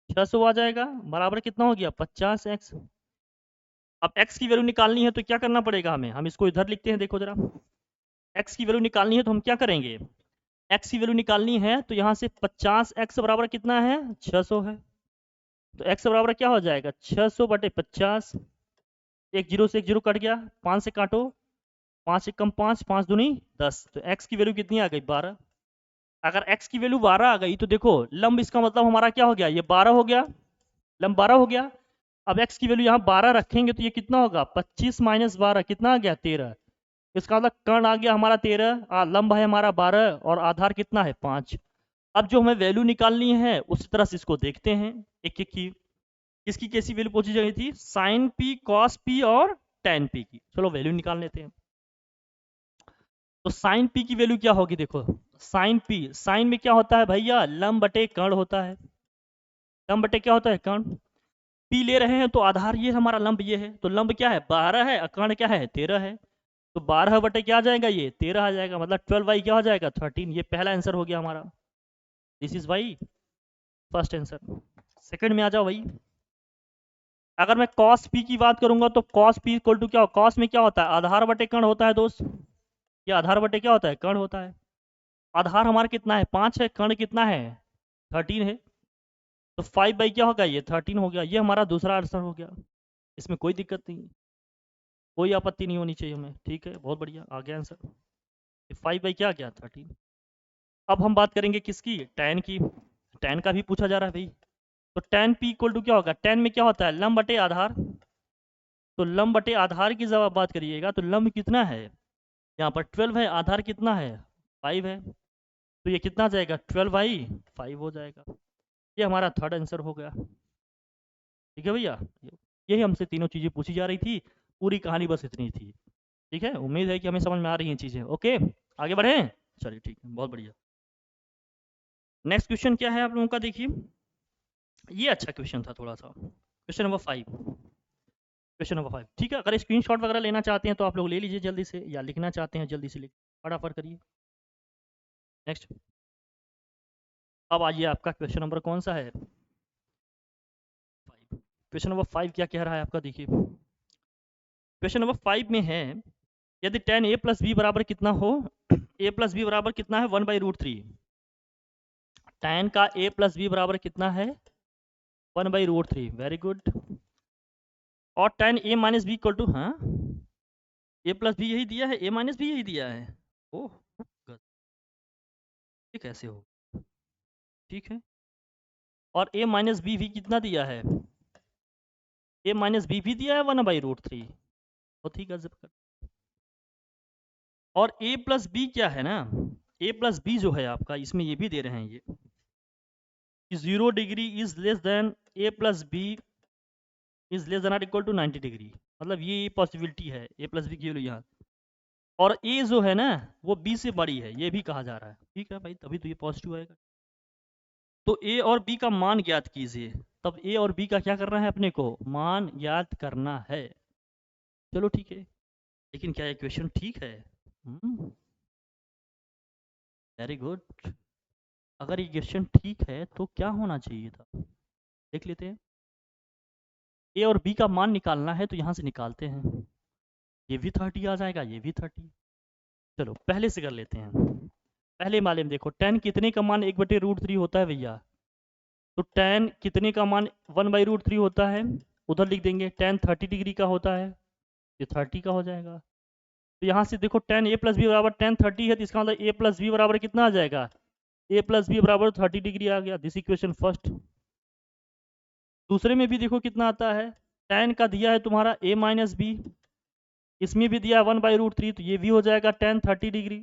600 आ जाएगा, बराबर कितना हो गया 50x। अब x की वैल्यू निकालनी है तो क्या करना पड़ेगा हमें, हम इसको इधर लिखते हैं, देखो जरा। x की वैल्यू निकालनी है तो हम क्या करेंगे, x की वैल्यू निकालनी है तो यहाँ से 50x बराबर कितना है 600 है। तो x बराबर क्या हो जाएगा 600 बटे 50। एक जीरो से एक जीरो कट गया, 5 से काटो, 5 एक कम 5, 5 दूनी 10। तो x की वैल्यू कितनी आ गई 12। अगर x की वैल्यू 12 आ गई तो देखो लंब, इसका मतलब हमारा क्या हो गया, ये 12 हो गया, लंब 12 हो गया। अब x की वैल्यू यहाँ 12 रखेंगे तो ये कितना होगा 25 माइनस 12 कितना आ गया 13। इसका मतलब कर्ण आ गया हमारा 13, लंब है हमारा 12 और आधार कितना है 5। अब जो हमें वैल्यू निकालनी है उसी तरह से इसको देखते हैं एक एक की। इसकी कैसी वैल्यू पूछी गई थी, साइन पी कॉस पी और टेन पी की। चलो वैल्यू निकाल लेते हैं। तो साइन पी की वैल्यू क्या होगी, देखो साइन पी, साइन में क्या होता है भैया लंब बटे कर्ण होता है। लंब बटे क्या होता है कर्ण। पी ले रहे हैं तो आधार ये हमारा लंब ये है, तो लंब क्या है 12 है, कर्ण क्या है 13 है। तो 12 बटे क्या आ जाएगा ये 13 आ जाएगा, मतलब 12 क्या हो जाएगा 13। ये पहला आंसर हो गया हमारा। This is Y first answer. Second में आ जाओ भाई। अगर मैं cos p की बात करूंगा तो cos p इक्वल टू क्या हो, cos में क्या होता है आधार बटे कर्ण होता है दोस्त। ये आधार बटे क्या होता है कर्ण होता है। आधार हमारा कितना है 5 है, कर्ण कितना है 13 है। तो 5 बाई क्या होगा ये 13 हो गया। ये हमारा दूसरा आंसर हो गया, इसमें कोई दिक्कत नहीं, कोई आपत्ति नहीं होनी चाहिए हमें। ठीक है बहुत बढ़िया आ गया आंसर। 5 बाई क्या गया 13। अब हम बात करेंगे किसकी, tan की। tan का भी पूछा जा रहा है भाई। तो tan p इक्वल टू क्या होगा, tan में क्या होता है लंब बटे आधार। तो लंब बटे आधार की जब आप बात करिएगा तो लंब कितना है, यहाँ पर 12 है, आधार कितना है 5 है। तो ये कितना जाएगा 12/5 हो जाएगा। ये हमारा थर्ड आंसर हो गया। ठीक है भैया, यही हमसे तीनों चीज़ें पूछी जा रही थी, पूरी कहानी बस इतनी थी। ठीक है, उम्मीद है कि हमें समझ में आ रही हैं चीज़ें। ओके आगे बढ़ें, चलिए ठीक है बहुत बढ़िया। नेक्स्ट क्वेश्चन क्या है आप लोगों का, देखिए ये अच्छा क्वेश्चन था थोड़ा सा। क्वेश्चन नंबर 5, क्वेश्चन नंबर 5 ठीक है। अगर स्क्रीनशॉट वगैरह लेना चाहते हैं तो आप लोग ले लीजिए जल्दी से, या लिखना चाहते हैं जल्दी से लिख फटाफट करिए। नेक्स्ट, अब आइए आपका क्वेश्चन नंबर कौन सा है 5। क्वेश्चन नंबर 5 क्या कह रहा है आपका, देखिए क्वेश्चन नंबर 5 में है यदि tan a प्लस बी बराबर कितना हो, a प्लस बी बराबर कितना है 1/√3। tan का a प्लस बी बराबर कितना है 1/√3, वेरी गुड। और tan a minus B equal to, हाँ a प्लस बी यही दिया है, a माइनस बी यही दिया है। ओह ये कैसे हो, ठीक है। और a माइनस बी भी कितना दिया है, a माइनस बी भी दिया है 1/√3। बहुत ही गजब कर। और a प्लस बी क्या है ना, a प्लस बी जो है आपका इसमें ये भी दे रहे हैं ये 0 degree is less than a plus B is less than or equal to 90 degree. मतलब ये पॉसिबिलिटी है a प्लस बी की वैल्यू यहाँ। और a जो है ना वो b से बड़ी है, ये भी कहा जा रहा है। ठीक है भाई, तभी तो ये पॉजिटिव आएगा। तो a और b का मान ज्ञात कीजिए। तब a और b का क्या करना है अपने को, मान ज्ञात करना है। चलो ठीक है, लेकिन क्या ये क्वेश्चन ठीक है, वेरी गुड। अगर ये क्वेश्चन ठीक है तो क्या होना चाहिए था, देख लेते हैं। a और b का मान निकालना है तो यहाँ से निकालते हैं, ये भी 30 आ जाएगा, ये भी 30। चलो पहले से कर लेते हैं। पहले वाले में देखो tan कितने का मान 1/√3 होता है भैया। तो tan कितने का मान 1/√3 होता है, उधर लिख देंगे। tan 30 डिग्री का होता है, ये 30 का हो जाएगा। तो यहाँ से देखो tan a प्लस बी बराबर tan 30 है, तो इसका मतलब a प्लस बी बराबर कितना आ जाएगा, a प्लस बी बराबर 30 डिग्री आ गया। This equation first. दूसरे में भी देखो कितना आता है, tan का दिया है तुम्हारा a माइनस बी, इसमें भी दिया है 1/√3, तो ये भी हो जाएगा tan 30 डिग्री।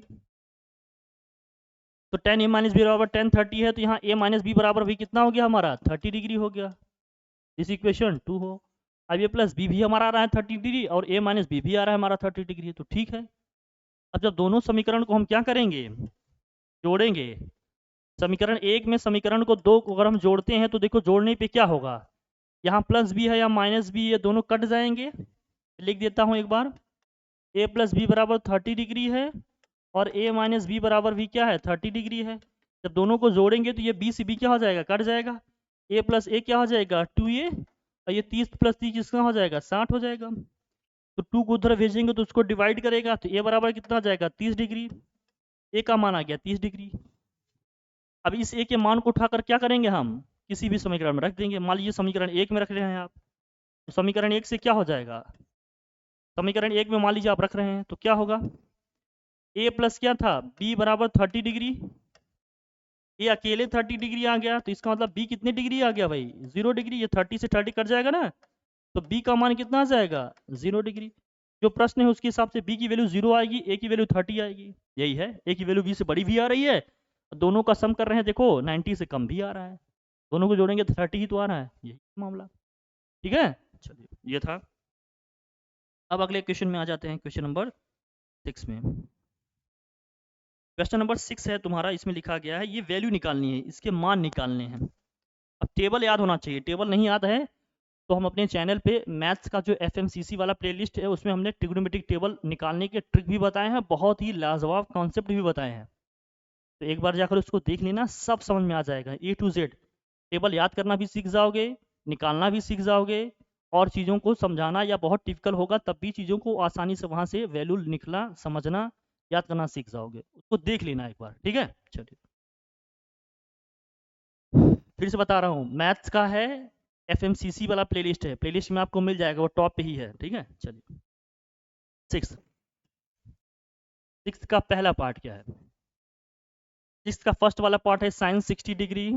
तो tan a माइनस बी बराबर tan 30 है, तो यहाँ a माइनस बी बराबर भी कितना हो गया हमारा 30 डिग्री हो गया। दिस इक्वेशन 2 हो। अब a प्लस बी भी हमारा आ रहा है 30 डिग्री और a माइनस बी भी आ रहा है हमारा 30 डिग्री, तो ठीक है। अब जब दोनों समीकरण को हम क्या करेंगे, जोड़ेंगे। समीकरण एक में समीकरण को दो को अगर हम जोड़ते हैं तो देखो जोड़ने पे क्या होगा, यहाँ प्लस बी है या माइनस बी, ये दोनों कट जाएंगे। लिख देता हूँ एक बार, a प्लस बी बराबर 30 डिग्री है और a माइनस बी बराबर भी क्या है 30 डिग्री है। जब दोनों को जोड़ेंगे तो ये b से b क्या हो जाएगा, कट जाएगा। ए प्लस ए क्या हो जाएगा 2a, और ये 30 प्लस 30 कितना हो जाएगा 60 हो जाएगा। तो 2 को उधर भेजेंगे तो उसको डिवाइड करेगा, तो ए बराबर कितना आ जाएगा 30 डिग्री। ए का मान आ गया 30 डिग्री। अब इस ए के मान को उठाकर क्या करेंगे हम, किसी भी समीकरण में रख देंगे। मान लीजिए समीकरण 1 में रख रहे हैं आप, तो समीकरण 1 से क्या हो जाएगा, समीकरण 1 में मान लीजिए आप रख रहे हैं तो क्या होगा, ए प्लस क्या था बी बराबर 30 डिग्री। ये अकेले 30 डिग्री आ गया, तो इसका मतलब बी कितने डिग्री आ गया भाई 0 डिग्री। ये 30 से 30 कट जाएगा ना, तो बी का मान कितना आ जाएगा 0 डिग्री। जो प्रश्न है उसके हिसाब से बी की वैल्यू 0 आएगी, ए की वैल्यू 30 आएगी। यही है, ए की वैल्यू बी से बड़ी भी आ रही है, दोनों का सम कर रहे हैं, देखो 90 से कम भी आ रहा है, दोनों को जोड़ेंगे तो 30 ही तो आ रहा है, यही मामला। ठीक है, चलिए ये था। अब अगले क्वेश्चन में आ जाते हैं, क्वेश्चन नंबर 6 में। क्वेश्चन नंबर 6 है तुम्हारा, इसमें लिखा गया है ये वैल्यू निकालनी है, इसके मान निकालने हैं। अब टेबल याद होना चाहिए, टेबल नहीं याद है तो हम अपने चैनल पे मैथ्स का जो FMCC वाला प्लेलिस्ट है उसमें हमने ट्रिग्नोमेट्रिक टेबल निकालने के ट्रिक भी बताए हैं, बहुत ही लाजवाब कॉन्सेप्ट भी बताए हैं। तो एक बार जाकर उसको देख लेना, सब समझ में आ जाएगा A to Z। टेबल याद करना भी सीख जाओगे, निकालना भी सीख जाओगे, और चीज़ों को समझाना या बहुत टिपिकल होगा तब भी चीज़ों को आसानी से वहाँ से वैल्यू निकला समझना याद करना सीख जाओगे। उसको देख लेना एक बार, ठीक है। चलिए फिर से बता रहा हूँ, मैथ्स का है FMCC वाला प्लेलिस्ट है, प्लेलिस्ट में आपको मिल जाएगा, वो टॉप पे ही है, ठीक है। चलिए 6 का पहला पार्ट क्या है, 6 का फर्स्ट वाला पार्ट है साइन 60 डिग्री,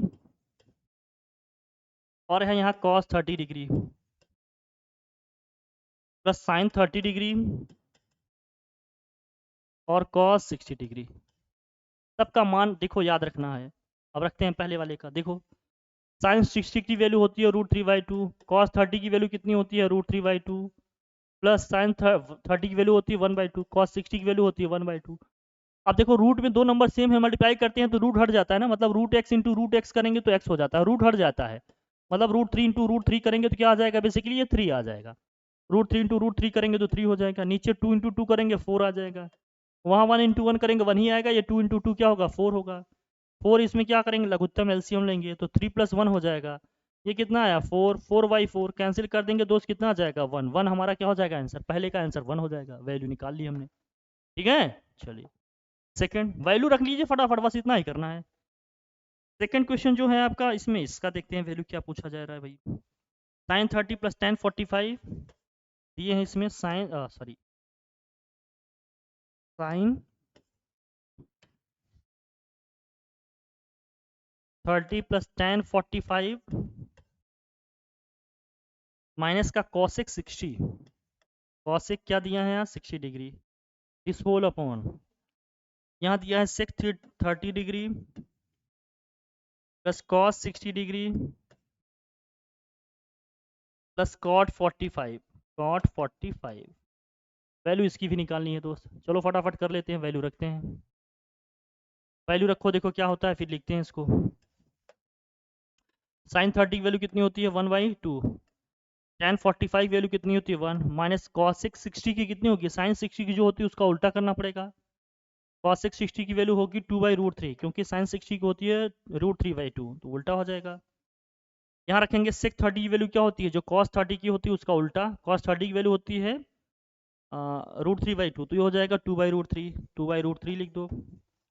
और है यहाँ cos 30 degree plus sign 30 degree और कॉस 60 डिग्री। सबका मान देखो याद रखना है। अब रखते हैं पहले वाले का, देखो साइन 60 की वैल्यू होती है √3/2, कॉस 30 की वैल्यू कितनी होती है √3/2, प्लस साइन 30 की वैल्यू होती है 1/2, कॉस 60 की वैल्यू होती है 1/2। अब देखो रूट में दो नंबर सेम है, मल्टीप्लाई करते हैं तो रूट हट जाता है ना, मतलब √x इंटू √x करेंगे तो x हो जाता है, रूट हट जाता है। मतलब √3 इंटू √3 करेंगे तो क्या आ जाएगा, बेसिकली ये 3 आ जाएगा। √3 इंटू √3 करेंगे तो 3 हो जाएगा, नीचे 2 इंटू 2 करेंगे 4 आ जाएगा, वहाँ 1 इंटू 1 करेंगे 1 ही आएगा, ये 2 इंटू 2 क्या होगा 4 होगा। 4 इसमें क्या करेंगे लघुत्तम LCM लेंगे तो 3 + 1 हो जाएगा। ये कितना आया 4, 4/4 कैंसिल कर देंगे दोस्त, कितना आ जाएगा 1, 1 हमारा क्या हो जाएगा आंसर, पहले का आंसर 1 हो जाएगा, वैल्यू निकाल ली हमने। ठीक है, चलिए सेकंड वैल्यू रख लीजिए फटाफट, बस इतना ही करना है। सेकंड क्वेश्चन जो है आपका, इसमें इसका देखते हैं वैल्यू क्या पूछा जा रहा है भाई। साइन 30 + tan 45 दिए हैं इसमें, sine sorry sine 30 + tan 45 minus का cosec 60, cosec क्या दिया है यहाँ 60 डिग्री, इस होल अपॉन यहाँ दिया है sec 30 degree plus cos 60 degree plus cot 45 value इसकी भी निकालनी है दोस्त, चलो फटाफट कर लेते हैं, वैल्यू रखते हैं। वैल्यू रखो, देखो क्या होता है, फिर लिखते हैं इसको। साइन 30 की वैल्यू कितनी होती है 1/2, tan 45 वैल्यू कितनी होती है 1, माइनस cosec 60 की कितनी होगी, साइन 60 की जो होती है उसका उल्टा करना पड़ेगा, cosec 60 की वैल्यू होगी 2/√3, क्योंकि साइन 60 की होती है √3/2, तो उल्टा हो जाएगा। यहाँ रखेंगे sec 30 की वैल्यू क्या होती है, जो cos 30 की होती है उसका उल्टा, cos 30 की वैल्यू होती है √3/2, तो ये हो जाएगा 2/√3, 2/√3 लिख दो।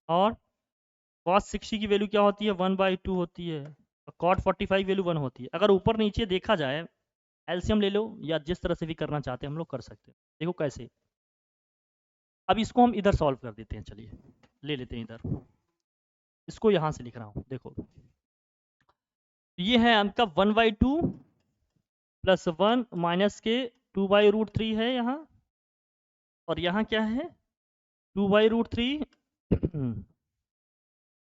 और cos 60 की वैल्यू क्या होती है 1/2 होती है, और cot 45 वैल्यू 1 होती है। अगर ऊपर नीचे देखा जाए, एलसीएम ले लो या जिस तरह से भी करना चाहते हैं हम लोग कर सकते हैं, देखो कैसे। अब इसको हम इधर सॉल्व कर देते हैं, चलिए ले लेते हैं इधर, इसको यहाँ से लिख रहा हूँ, देखो ये है आपका 1/2 + 1 माइनस के 2/√3 है यहाँ, और यहाँ क्या है 2/√3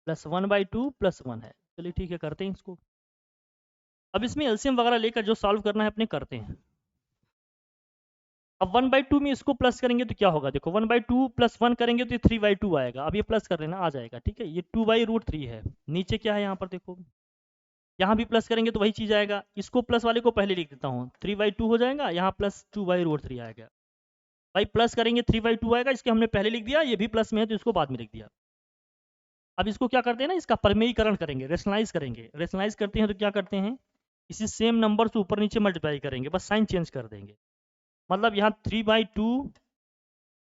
प्लस 1/2 + 1 है। चलिए ठीक है, करते हैं इसको। अब इसमें एलसीएम वगैरह लेकर जो सॉल्व करना है अपने करते हैं। अब 1/2 में इसको प्लस करेंगे तो क्या होगा, देखो 1/2 + 1 करेंगे तो ये 3/2 आएगा, अब ये प्लस कर लेना आ जाएगा, ठीक है। ये 2/√3 है, नीचे क्या है यहाँ पर देखो, यहाँ भी प्लस करेंगे तो वही चीज़ आएगा। इसको प्लस वाले को पहले लिख देता हूँ, 3/2 हो जाएगा, यहाँ प्लस 2/√3 आएगा। भाई प्लस करेंगे 3/2 आएगा, इसके हमने पहले लिख दिया, ये भी प्लस में है तो इसको बाद में लिख दिया। अब इसको क्या करते हैं ना, इसका परमेयीकरण करेंगे, रेशनलाइज करेंगे। रेशनलाइज करते हैं तो क्या करते हैं, इसी सेम नंबर से ऊपर नीचे मल्टीप्लाई करेंगे, बस साइन चेंज कर देंगे। मतलब यहाँ 3/2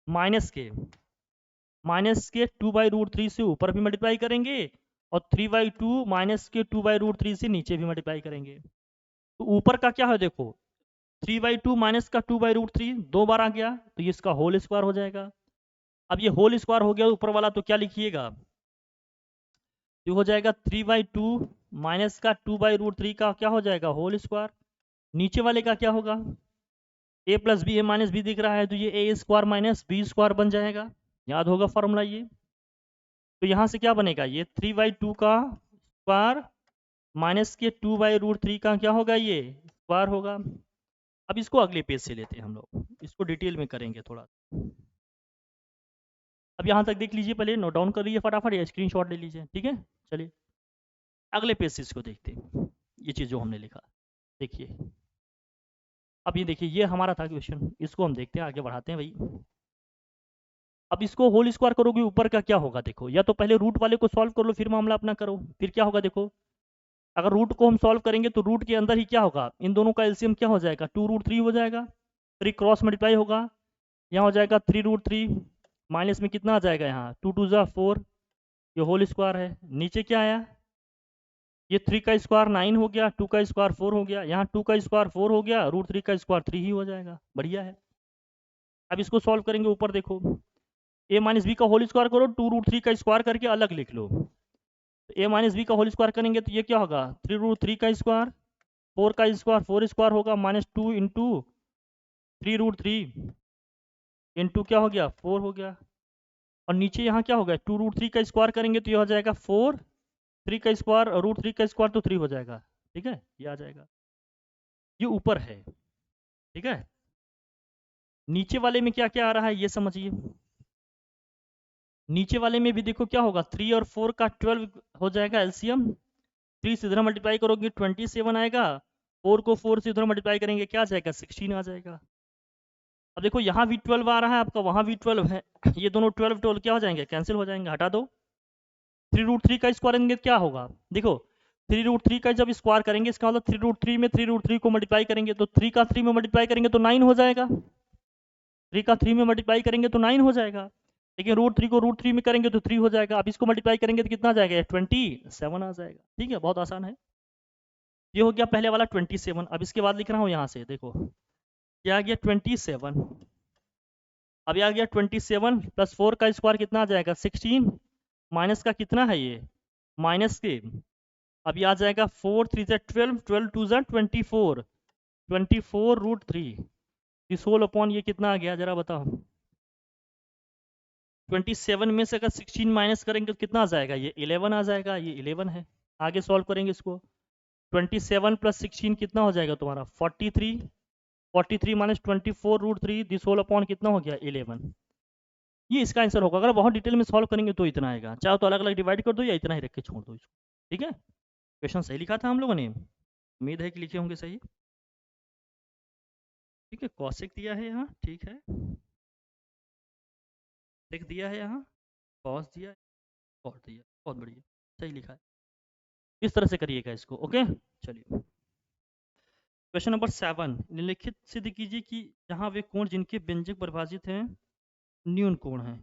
माइनस के 2/√3 से ऊपर भी मल्टीप्लाई करेंगे, और 3/2 माइनस के 2/√3 से नीचे भी मल्टीप्लाई करेंगे। तो ऊपर का क्या है देखो, 3/2 माइनस का 2/√3 दो बार आ गया, तो ये इसका होल स्क्वायर हो जाएगा। अब ये होल स्क्वायर हो गया ऊपर वाला, तो क्या लिखिएगा, ये हो जाएगा 3/2 माइनस का 2/√3 का क्या हो जाएगा, होल स्क्वायर। नीचे वाले का क्या होगा, a plus B, A minus B दिख रहा है, तो ये A square minus B square बन जाएगा। याद होगा फॉर्मूला ये। तो यहाँ से क्या बनेगा, ये 3/2 का स्क्वायर माइनस के 2/√3 का क्या होगा, ये स्क्वायर होगा। अब इसको अगले पेज से लेते हैं हम लोग, इसको डिटेल में करेंगे थोड़ा। अब यहाँ तक देख लीजिए, पहले नोट डाउन कर लीजिए फटाफट या स्क्रीनशॉट ले लीजिए, ठीक है। चलिए अगले पेज से इसको देखते हैं, ये चीज़ जो हमने लिखा देखिए। अब ये देखिए, ये हमारा था क्वेश्चन, इसको हम देखते हैं, आगे बढ़ाते हैं भाई। अब इसको होल स्क्वायर करोगे, ऊपर का क्या होगा देखो, या तो पहले रूट वाले को सॉल्व कर लो, फिर मामला अपना करो। फिर क्या होगा देखो, अगर रूट को हम सॉल्व करेंगे तो रूट के अंदर ही क्या होगा, इन दोनों का एलसीएम क्या हो जाएगा, 2√3 हो जाएगा। फिर क्रॉस मल्टीप्लाई होगा, यहाँ हो जाएगा 3√3 माइनस में कितना आ जाएगा, यहाँ 2×2 = 4, ये होल स्क्वायर है। नीचे क्या आया, ये 3 का स्क्वायर 9 हो गया, 2 का स्क्वायर 4 हो गया, यहाँ 2 का स्क्वायर 4 हो गया, √3 का स्क्वायर 3 ही हो जाएगा। बढ़िया है। अब इसको सॉल्व करेंगे, ऊपर देखो a माइनस बी का होल स्क्वायर करो, 2√3 का स्क्वायर करके अलग लिख लो। तो a माइनस बी का होल स्क्वायर करेंगे तो ये क्या होगा, 3√3 का स्क्वायर, 4 का स्क्वायर 4 स्क्वायर होगा, -2 इंटू 3√3 इंटू क्या हो गया, 4 हो गया। और नीचे यहाँ क्या होगा, 2√3 का स्क्वायर करेंगे तो ये हो जाएगा 4, 3 का स्क्वायर, √3 का स्क्वायर तो 3 हो जाएगा, ठीक है, ये आ जाएगा। ये ऊपर है, ठीक है। नीचे वाले में क्या क्या आ रहा है ये समझिए। नीचे वाले में भी देखो क्या होगा, 3 और 4 का 12 हो जाएगा एलसीएम। 3 से इधर मल्टीप्लाई करोगे 27 आएगा, 4 को 4 से इधर मल्टीप्लाई करेंगे क्या आ जाएगा, 16 आ जाएगा। अब देखो यहाँ भी 12 आ रहा है आपका, वहाँ भी 12 है, ये दोनों 12 12 क्या हो जाएंगे, कैंसिल हो जाएंगे, हटा दो। 3√3 का स्क्वायर करेंगे क्या होगा, देखो 3√3 का जब स्क्वायर करेंगे, इसका मतलब 3√3 में 3√3 को मल्टीप्लाई करेंगे, तो 3 का 3 में मल्टीप्लाई करेंगे तो 9 हो जाएगा। 3 का 3 में मल्टीप्लाई करेंगे तो 9 हो जाएगा, लेकिन √3 को √3 में करेंगे तो 3 हो जाएगा। अब इसको मल्टीप्लाई करेंगे तो कितना आ जाएगा, 27 आ जाएगा। ठीक है, बहुत आसान है। ये हो गया पहले वाला 27। अब इसके बाद लिख रहा हूँ यहाँ से, देखो क्या आ गया 27। अब ये आ गया 27 प्लस 4 का स्क्वायर कितना आ जाएगा, 16 माइनस का कितना है ये, माइनस के। अब ये आ जाएगा 4 3 ज़ा 12, 12 2 ज़ा 24, 24√3 इस होल अपॉन ये कितना आ गया जरा बताओ। 27 में से अगर 16 माइनस करेंगे तो कितना आ जाएगा, ये 11 आ जाएगा, ये 11 है। आगे सॉल्व करेंगे इसको, 27 प्लस 16 कितना हो जाएगा तुम्हारा 43, 43 माइनस 24√3 दिस होल अपॉन कितना हो गया 11। ये इसका आंसर होगा। अगर बहुत डिटेल में सॉल्व करेंगे तो इतना आएगा, चाहे तो अलग अलग डिवाइड कर दो या इतना ही रख के छोड़ दो इसको। ठीक है, क्वेश्चन सही लिखा था हम लोगों ने, उम्मीद है कि लिखे होंगे सही। ठीक है, कौशिक दिया है यहाँ, ठीक है, देख दिया है यहाँ, कॉस दिया और दिया, बहुत बढ़िया, सही लिखा है। इस तरह से करिएगा इसको। ओके, चलिए क्वेश्चन नंबर 7, निम्नलिखित सिद्ध कीजिए कि जहाँ वे कोण जिनके व्यंजक परिभाषित हैं न्यून कोण है।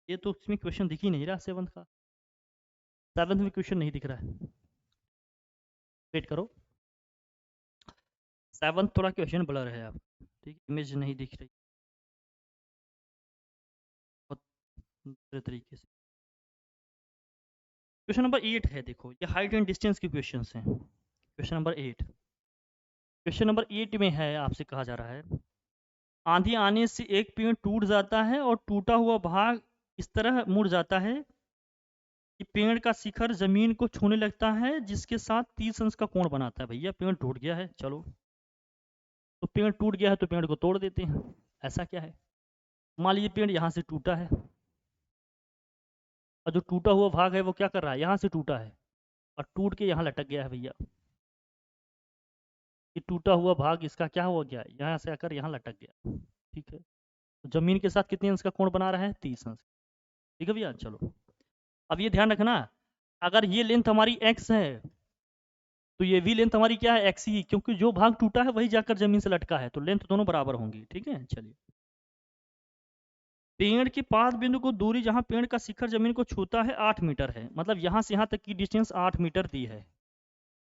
ये तो इसमें क्वेश्चन दिख ही नहीं रहा 7th का, 7th में क्वेश्चन नहीं दिख रहा है, वेट करो। 7th थोड़ा क्वेश्चन ब्लर है आप, ठीक, इमेज नहीं दिख रही बहुत दूसरे तरीके से। क्वेश्चन नंबर 8 है, देखो ये हाइट एंड डिस्टेंस के क्वेश्चन हैं। क्वेश्चन नंबर 8, क्वेश्चन नंबर 8 में है, आपसे कहा जा रहा है आंधी आने से एक पेड़ टूट जाता है और टूटा हुआ भाग इस तरह मुड़ जाता है कि पेड़ का शिखर जमीन को छूने लगता है, जिसके साथ 30 अंश का कोण बनाता है। भैया पेड़ टूट गया है, चलो तो पेड़ टूट गया है तो पेड़ को तोड़ देते हैं, ऐसा क्या है। मान लीजिए पेड़ यहाँ से टूटा है और जो टूटा हुआ भाग है वो क्या कर रहा है, यहाँ से टूटा है और टूट के यहाँ लटक गया है। भैया ये टूटा हुआ भाग इसका क्या हो गया, यहाँ से आकर यहाँ लटक गया। ठीक है, तो जमीन के साथ कितने अंश का कोण बना रहा है, 30 अंश। ठीक है भैया, चलो अब ये ध्यान रखना, अगर ये लेंथ हमारी x है तो ये भी लेंथ हमारी क्या है, x ही, क्योंकि जो भाग टूटा है वही जाकर जमीन से लटका है, तो लेंथ दोनों बराबर होंगी। ठीक है, चलिए। पेड़ के पास बिंदु को दूरी जहां पेड़ का शिखर जमीन को छूता है 8 मीटर है, मतलब यहाँ से यहाँ तक की डिस्टेंस 8 मीटर दी है,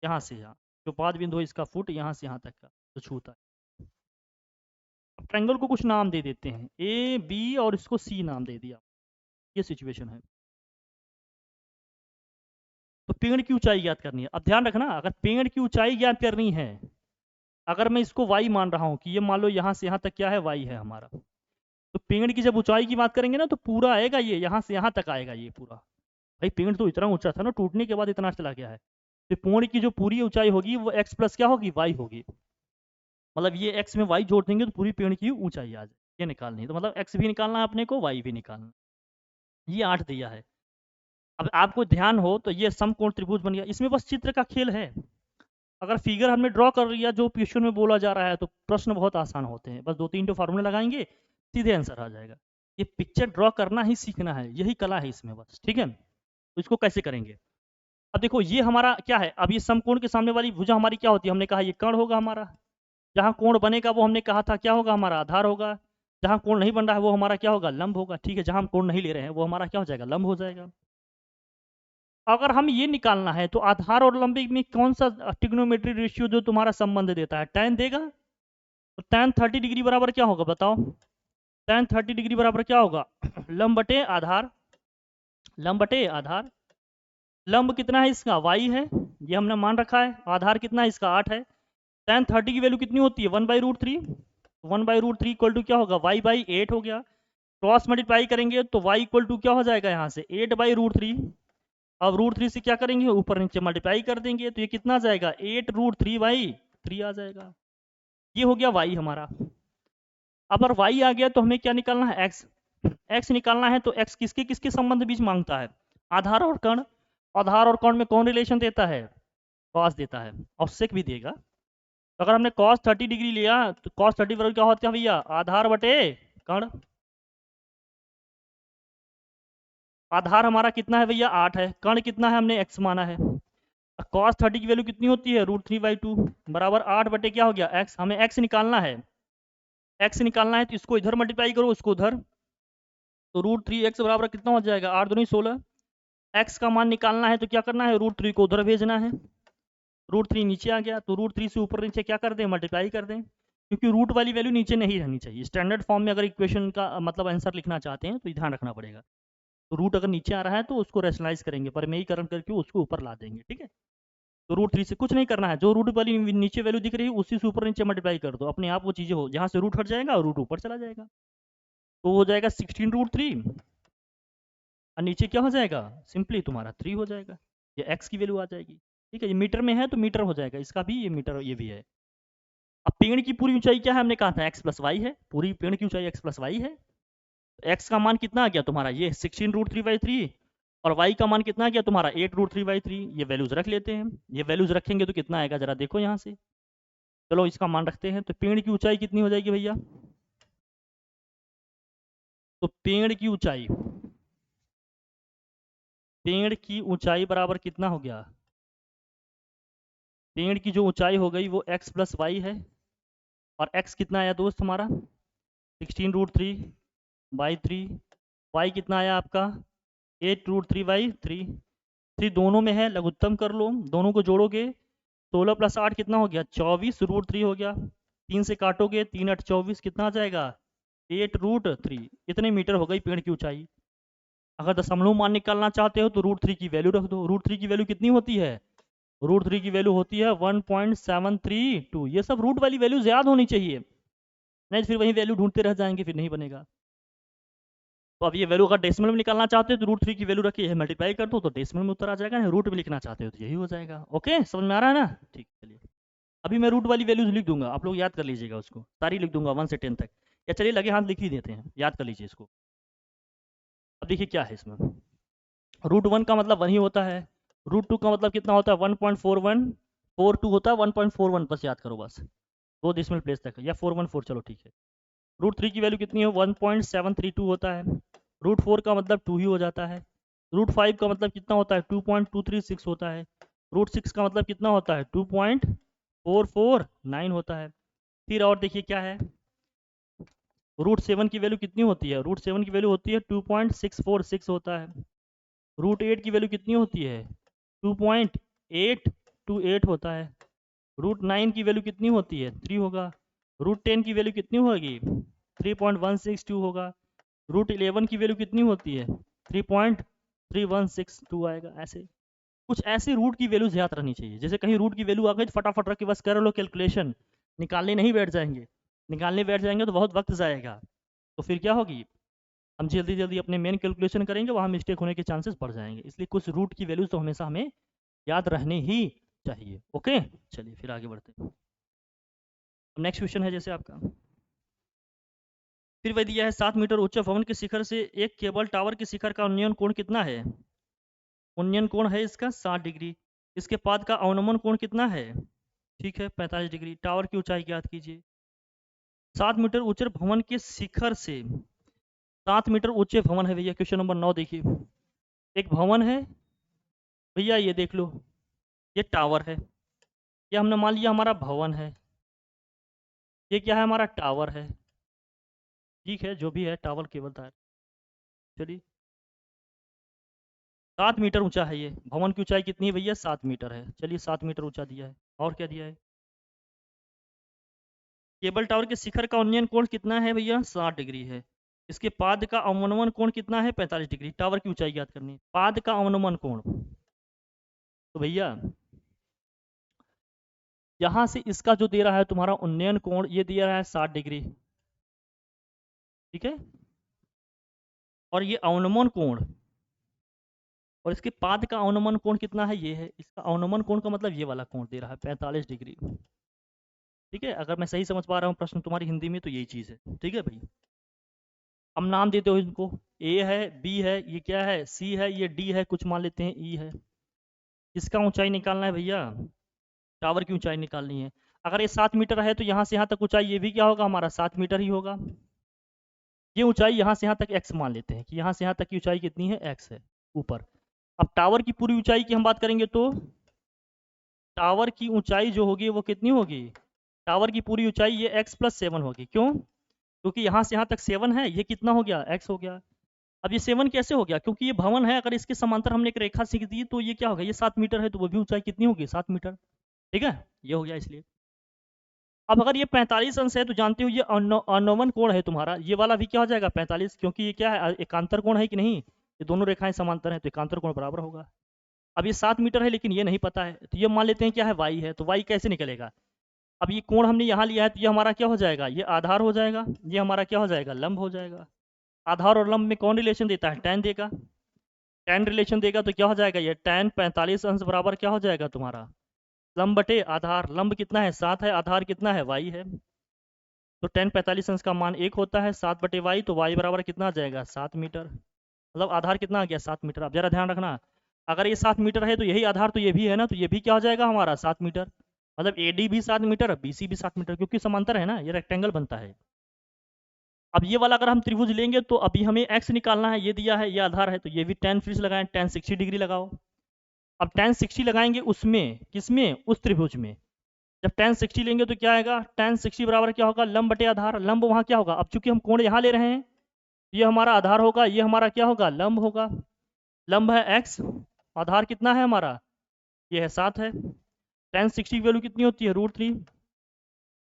यहाँ से यहाँ जो पाद बिंदु है इसका फुट यहाँ से यहाँ तक का जो छूता है। अब ट्रायंगल को कुछ नाम दे देते हैं, ए बी और इसको सी नाम दे दिया, ये सिचुएशन है। तो पेड़ की ऊंचाई ज्ञात करनी है। अब ध्यान रखना, अगर पेड़ की ऊंचाई ज्ञात करनी है, अगर मैं इसको y मान रहा हूँ कि ये मान लो यहाँ से यहाँ तक क्या है, y है हमारा, तो पेड़ की जब ऊंचाई की बात करेंगे ना तो पूरा आएगा ये, यहाँ से यहाँ तक आएगा ये पूरा। भाई पेड़ तो इतना ऊंचा था ना, टूटने के बाद इतना चला गया है, तो पेड़ की जो पूरी ऊंचाई होगी वो x प्लस क्या होगी, y होगी। मतलब ये x में y जोड़ देंगे तो पूरी पेड़ की ऊंचाई आ जाए, ये निकालनी है। तो मतलब x भी निकालना है अपने को, y भी निकालना है। ये 8 दिया है। अब आपको ध्यान हो तो ये समकोण त्रिभुज बन गया। इसमें बस चित्र का खेल है। अगर फिगर हमने ड्रॉ कर लिया जो क्वेश्चन में बोला जा रहा है तो प्रश्न बहुत आसान होते हैं, बस 2-3 फार्मूले लगाएंगे सीधे आंसर आ जाएगा। ये पिक्चर ड्रॉ करना ही सीखना है, यही कला है इसमें बस। ठीक है, तो इसको कैसे करेंगे। अब देखो ये हमारा क्या है, अब ये समकोण के सामने वाली भुजा हमारी क्या होती है, हमने कहा ये कर्ण होगा हमारा। जहाँ कोण बनेगा वो हमने कहा था क्या होगा, हमारा आधार होगा। जहाँ कोण नहीं बन रहा है वो हमारा क्या होगा, लंब होगा। ठीक है, जहाँ हम कोण नहीं ले रहे हैं वो हमारा क्या हो जाएगा, लंब हो जाएगा। अगर हम ये निकालना है तो आधार और लंबी में कौन सा ट्रिग्नोमेट्री रेशियो जो तुम्हारा संबंध देता है, tan देगा। तो tan 30 डिग्री बराबर क्या होगा बताओ, tan 30 डिग्री बराबर क्या होगा, लंब बटे आधार, लंब बटे आधार। लंब कितना है इसका, y है, ये हमने मान रखा है। आधार कितना है इसका, 8 है। tan 30 की वैल्यू कितनी होती है, 1/√3। 1/√3 इक्वल टू क्या होगा, y/8 हो गया। क्रॉस मल्टीप्लाई करेंगे तो y इक्वल टू क्या हो जाएगा यहाँ से, 8/√3। अब √3 से क्या करेंगे, ऊपर नीचे मल्टीप्लाई कर देंगे तो ये कितना आ जाएगा, 8√3/3 आ जाएगा। ये हो गया y हमारा। अब अगर y आ गया तो हमें क्या निकालना है, x। x निकालना है तो x किसके किसके संबंध बीच मांगता है, आधार और कर्ण। आधार और कर्ण में कौन रिलेशन देता है, cos देता है, और sec भी देगा। तो अगर हमने cos 30 डिग्री लिया तो cos 30 बराबर क्या होता है भैया, आधार बटे कर्ण। आधार हमारा कितना है भैया, 8 है। कर्ण कितना है, हमने x माना है। cos 30 की वैल्यू कितनी होती है, √3/2 बराबर 8 बटे क्या हो गया, x। हमें x निकालना है, x निकालना है तो इसको इधर मल्टीप्लाई करो, उसको उधर, तो √3x बराबर कितना हो जाएगा, 8 दूनी 16। x का मान निकालना है तो क्या करना है, √3 को उधर भेजना है। √3 नीचे आ गया तो √3 से ऊपर नीचे क्या कर दें, मल्टीप्लाई कर दें, क्योंकि रूट वाली वैल्यू नीचे नहीं रहनी चाहिए। स्टैंडर्ड फॉर्म में अगर इक्वेशन का मतलब आंसर लिखना चाहते हैं तो ध्यान रखना पड़ेगा। तो रूट अगर नीचे आ रहा है तो उसको रेशनलाइज करेंगे, परिमेयीकरण करके उसको ऊपर ला देंगे। ठीक है, तो √3 से कुछ नहीं करना है, जो रूट वाली नीचे वैल्यू दिख रही है उसी से ऊपर नीचे मल्टीप्लाई कर दो, अपने आप वो चीज़ें हो, जहाँ से रूट हट जाएगा और रूट ऊपर चला जाएगा। तो हो जाएगा 16√3 और नीचे क्या हो जाएगा, सिंपली तुम्हारा 3 हो जाएगा। ये x की वैल्यू आ जाएगी। ठीक है, ये मीटर में है तो मीटर हो जाएगा, इसका भी ये मीटर, ये भी है। अब पेड़ की पूरी ऊंचाई क्या है, हमने कहा था x प्लस वाई है, पूरी पेड़ की ऊंचाई x प्लस वाई है। तो x का मान कितना आ गया तुम्हारा, ये 16√3/3, और y का मान कितना आ गया तुम्हारा, 8√3/3। ये वैल्यूज रख लेते हैं, ये वैल्यूज रखेंगे तो कितना आएगा जरा देखो यहाँ से। चलो इसका मान रखते हैं, तो पेड़ की ऊंचाई कितनी हो जाएगी भैया, तो पेड़ की ऊंचाई, पेड़ की ऊंचाई बराबर कितना हो गया, पेड़ की जो ऊंचाई हो गई वो x प्लस वाई है, और x कितना आया दोस्त हमारा, 16√3/3। y कितना आया आपका, 8√3/3। 3 दोनों में है, लघुत्तम कर लो, दोनों को जोड़ोगे 16 + 8 कितना हो गया, 24√3 हो गया। 3 से काटोगे, 3 8 24, कितना आ जाएगा, 8√3। इतने मीटर हो गई पेड़ की ऊंचाई। अगर दशमलव मान निकालना चाहते हो तो √3 की वैल्यू रख दो। √3 की वैल्यू कितनी होती है, √3 की वैल्यू होती है 1.732। ये सब रूट वाली वैल्यूज याद होनी चाहिए, नहीं तो फिर वही वैल्यू ढूंढते रह जाएंगे, फिर नहीं बनेगा। तो अब ये वैल्यू अगर डेसिमल में निकालना चाहते हो तो √3 की वैल्यू रखिए, मल्टीप्लाई कर दो तो डेसिमल में उत्तर आ जाएगा, नहीं रूट में लिखना चाहते हो तो यही हो जाएगा। ओके, समझ में आ रहा है ना, ठीक। चलिए अभी मैं रूट वाली वैल्यूज लिख दूंगा, आप लोग याद कर लीजिएगा उसको, सारी लिख दूंगा 1 से 10 तक, या चलिए लगे हाथ लिख ही देते हैं, याद कर लीजिए इसको। अब देखिए क्या है इसमें, √1 का मतलब 1 ही होता है, √2 का मतलब कितना होता है, 1.4142 होता है, 1.41 बस याद करो, बस 2 डेसिमल प्लेस तक, या 414, चलो ठीक है। √3 की वैल्यू कितनी है, 1.732 होता है। √4 का मतलब 2 ही हो जाता है। √5 का मतलब कितना होता है 2.236 होता है। √6 का मतलब कितना होता है 2.449 होता है। फिर और देखिए क्या है, √7 की वैल्यू कितनी होती है, √7 की वैल्यू होती है 2.646 होता है। √8 की वैल्यू कितनी होती है 2.828 होता है। √9 की वैल्यू कितनी होती है 3 होगा। √10 की वैल्यू कितनी होगी 3.162 होगा। √11 की वैल्यू कितनी होती है 3.3162 आएगा। ऐसे कुछ ऐसे रूट की वैल्यूज याद रहनी चाहिए, जैसे कहीं रूट की वैल्यू आ गई तो फटाफट रख के बस कर लो कैलकुलेशन, निकालने नहीं बैठ जाएंगे। निकालने बैठ जाएंगे तो बहुत वक्त जाएगा, तो फिर क्या होगी, हम जल्दी जल्दी अपने मेन कैलकुलेशन करेंगे, वहाँ मिस्टेक होने के चांसेस बढ़ जाएंगे। इसलिए कुछ रूट की वैल्यूज तो हमेशा हमें याद रहने ही चाहिए। ओके, चलिए फिर आगे बढ़ते हैं। नेक्स्ट क्वेश्चन है जैसे आपका, फिर वह दिया है 7 मीटर ऊंचे भवन के शिखर से एक केबल टावर के शिखर का उन्नयन कोण कितना है। उन्नयन कोण है इसका 60 डिग्री। इसके पाद का अवनमन कोण कितना है, ठीक है 45 डिग्री। टावर की ऊंचाई ज्ञात कीजिए। 7 मीटर ऊंचे भवन के शिखर से, 7 मीटर ऊंचे भवन है भैया, क्वेश्चन नंबर 9 देखिए। एक भवन है भैया, ये देख लो, ये टावर है, ये हमने मान लिया हमारा भवन है, ये क्या है हमारा टावर है, ठीक है जो भी है टावर केबल तार। चलिए 7 मीटर ऊंचा है ये भवन की ऊंचाई कितनी है भैया 7 मीटर है। चलिए 7 मीटर ऊंचा दिया है, और क्या दिया है, केबल टावर के शिखर का उन्नयन कोण कितना है भैया 60 डिग्री है। इसके पाद का अवनमन कोण कितना है 45 डिग्री। टावर की ऊंचाई ज्ञात करनी है, पाद का अवनमन कोण, तो भैया यहां से इसका जो दे रहा है तुम्हारा उन्नयन कोण, ये दिया रहा है 60 डिग्री, ठीक है। और ये अवनमन कोण, और इसके पाद का अवनमन कोण कितना है, ये है। इसका अवनमन कोण का मतलब ये वाला कोण दे रहा है 45 डिग्री, ठीक है। अगर मैं सही समझ पा रहा हूँ प्रश्न तुम्हारी हिंदी में तो यही चीज़ है, ठीक है भाई। हम नाम देते हो इनको, ए है, बी है, ये क्या है सी है, ये डी है, कुछ मान लेते हैं ई है। इसका ऊंचाई निकालना है भैया, टावर की ऊंचाई निकालनी है। अगर ये 7 मीटर है तो यहाँ से यहाँ तक ऊंचाई ये भी क्या होगा हमारा 7 मीटर ही होगा। ये ऊंचाई यहाँ से यहाँ तक एक्स मान लेते हैं कि यहाँ से यहाँ तक की ऊंचाई कितनी है एक्स है ऊपर। अब टावर की पूरी ऊंचाई की हम बात करेंगे तो टावर की ऊंचाई जो होगी वो कितनी होगी, टावर की पूरी ऊंचाई ये x+7 होगी। क्यों, क्योंकि यहाँ से यहाँ तक 7 है, ये कितना हो गया x हो गया। अब ये 7 कैसे हो गया, क्योंकि ये भवन है, अगर इसके समांतर हमने एक रेखा खींच दी तो ये क्या होगा, ये 7 मीटर है तो वो भी ऊंचाई कितनी होगी 7 मीटर, ठीक है। ये हो गया इसलिए। अब अगर ये 45 अंश है तो जानते हो ये अनोवन कोण है तुम्हारा, ये वाला भी क्या हो जाएगा 45, क्योंकि ये क्या है एकांतर कोण है कि नहीं, ये दोनों रेखाएं समांतर हैं तो एकांतर कोण बराबर होगा। अब ये 7 मीटर है लेकिन ये नहीं पता है, तो ये मान लेते हैं क्या है y है, तो y कैसे निकलेगा। अब ये कोण हमने यहाँ लिया है तो ये हमारा क्या हो जाएगा, ये आधार हो जाएगा, ये हमारा क्या हो जाएगा लंब हो जाएगा। आधार और लंब में कौन रिलेशन देता है, tan देगा। tan रिलेशन देगा तो क्या हो जाएगा, ये tan 45 अंश बराबर क्या हो जाएगा तुम्हारा लंब बटे आधार। लंब कितना है 7 है, आधार कितना है y है, तो tan 45 अंश का मान 1 होता है 7 बटे y, तो y बराबर कितना आ जाएगा 7 मीटर। मतलब आधार कितना आ गया 7 मीटर। अब जरा ध्यान रखना, अगर ये 7 मीटर है तो यही आधार तो ये भी है ना, तो ये भी क्या हो जाएगा हमारा 7 मीटर। मतलब AD भी 7 मीटर, BC भी 7 मीटर, क्योंकि समांतर है ना, ये रेक्टेंगल बनता है। अब ये वाला अगर हम त्रिभुज लेंगे तो अभी हमें x निकालना है, ये दिया है ये आधार है, तो ये भी tan फिर से लगाएं, tan 60 डिग्री लगाओ। अब tan 60 लगाएंगे उसमें, किसमें, उस त्रिभुज में। जब tan 60 लेंगे तो क्या आएगा, tan 60 बराबर क्या होगा लंब बटे आधार। लंब वहाँ क्या होगा, अब चूंकि हम कोण यहाँ ले रहे हैं, ये हमारा आधार होगा, ये हमारा क्या होगा लंब होगा। लंब है x, आधार कितना है हमारा, ये है 7 है। tan 60 की वैल्यू कितनी होती है √3,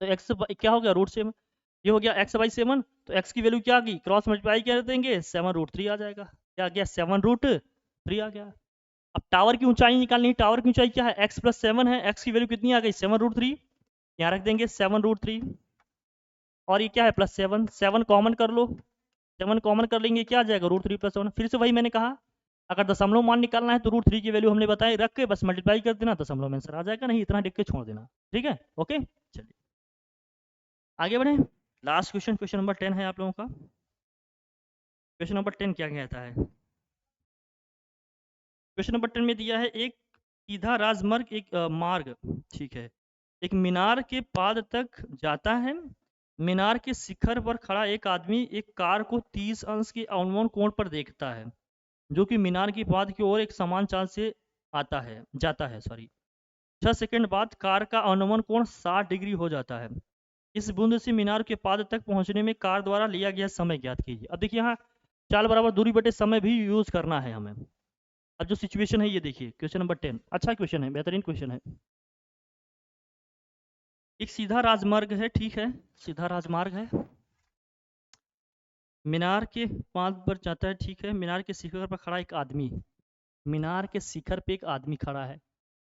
तो x क्या हो गया √7, ये हो गया x/7, तो x की वैल्यू क्या आ गई, क्रॉस मल्टीप्लाई क्या देंगे 7√3 आ जाएगा। क्या आ गया 7√3 आ गया। अब टावर की ऊंचाई निकालनी है, टावर की ऊंचाई क्या है x+7 है, x की वैल्यू कितनी आ गई 7√3, यहाँ रख देंगे 7√3, और ये क्या है +7, 7 कॉमन कर लो, 7 कॉमन कर लेंगे क्या आ जाएगा √3 + 7। फिर से वही मैंने कहा, अगर दशमलव मान निकालना है तो √3 की वैल्यू हमने बताई रख के बस मल्टीप्लाई कर देना, दशमलव में आंसर आ जाएगा, नहीं इतना लिख के छोड़ देना, ठीक है। ओके चलिए आगे बढ़े। लास्ट क्वेश्चन, क्वेश्चन नंबर 10 है आप लोगों का। क्वेश्चन नंबर 10 क्या कहता है, क्वेश्चन नंबर 10 में दिया है एक सीधा राजमार्ग, एक मार्ग, ठीक है, एक मीनार के पाद तक जाता है। मीनार के शिखर पर खड़ा एक आदमी एक कार को 30 अंश के अवनमन कोण पर देखता है। जो कि मीनार की पाद की ओर एक समान चाल से जाता है 6 सेकंड बाद कार का अनुमान कोण 60 डिग्री हो जाता है। इस बूंद से मीनार के पाद तक पहुंचने में कार द्वारा लिया गया समय ज्ञात कीजिए। अब देखिए यहाँ चाल बराबर दूरी बटे समय भी यूज करना है हमें। अब जो सिचुएशन है ये देखिए, क्वेश्चन नंबर 10 अच्छा क्वेश्चन है, बेहतरीन क्वेश्चन है। एक सीधा राजमार्ग है, ठीक है, सीधा राजमार्ग है, मीनार के पाद पर जाता है, ठीक है। मीनार के शिखर पर खड़ा एक आदमी, मीनार के शिखर पे एक आदमी खड़ा है।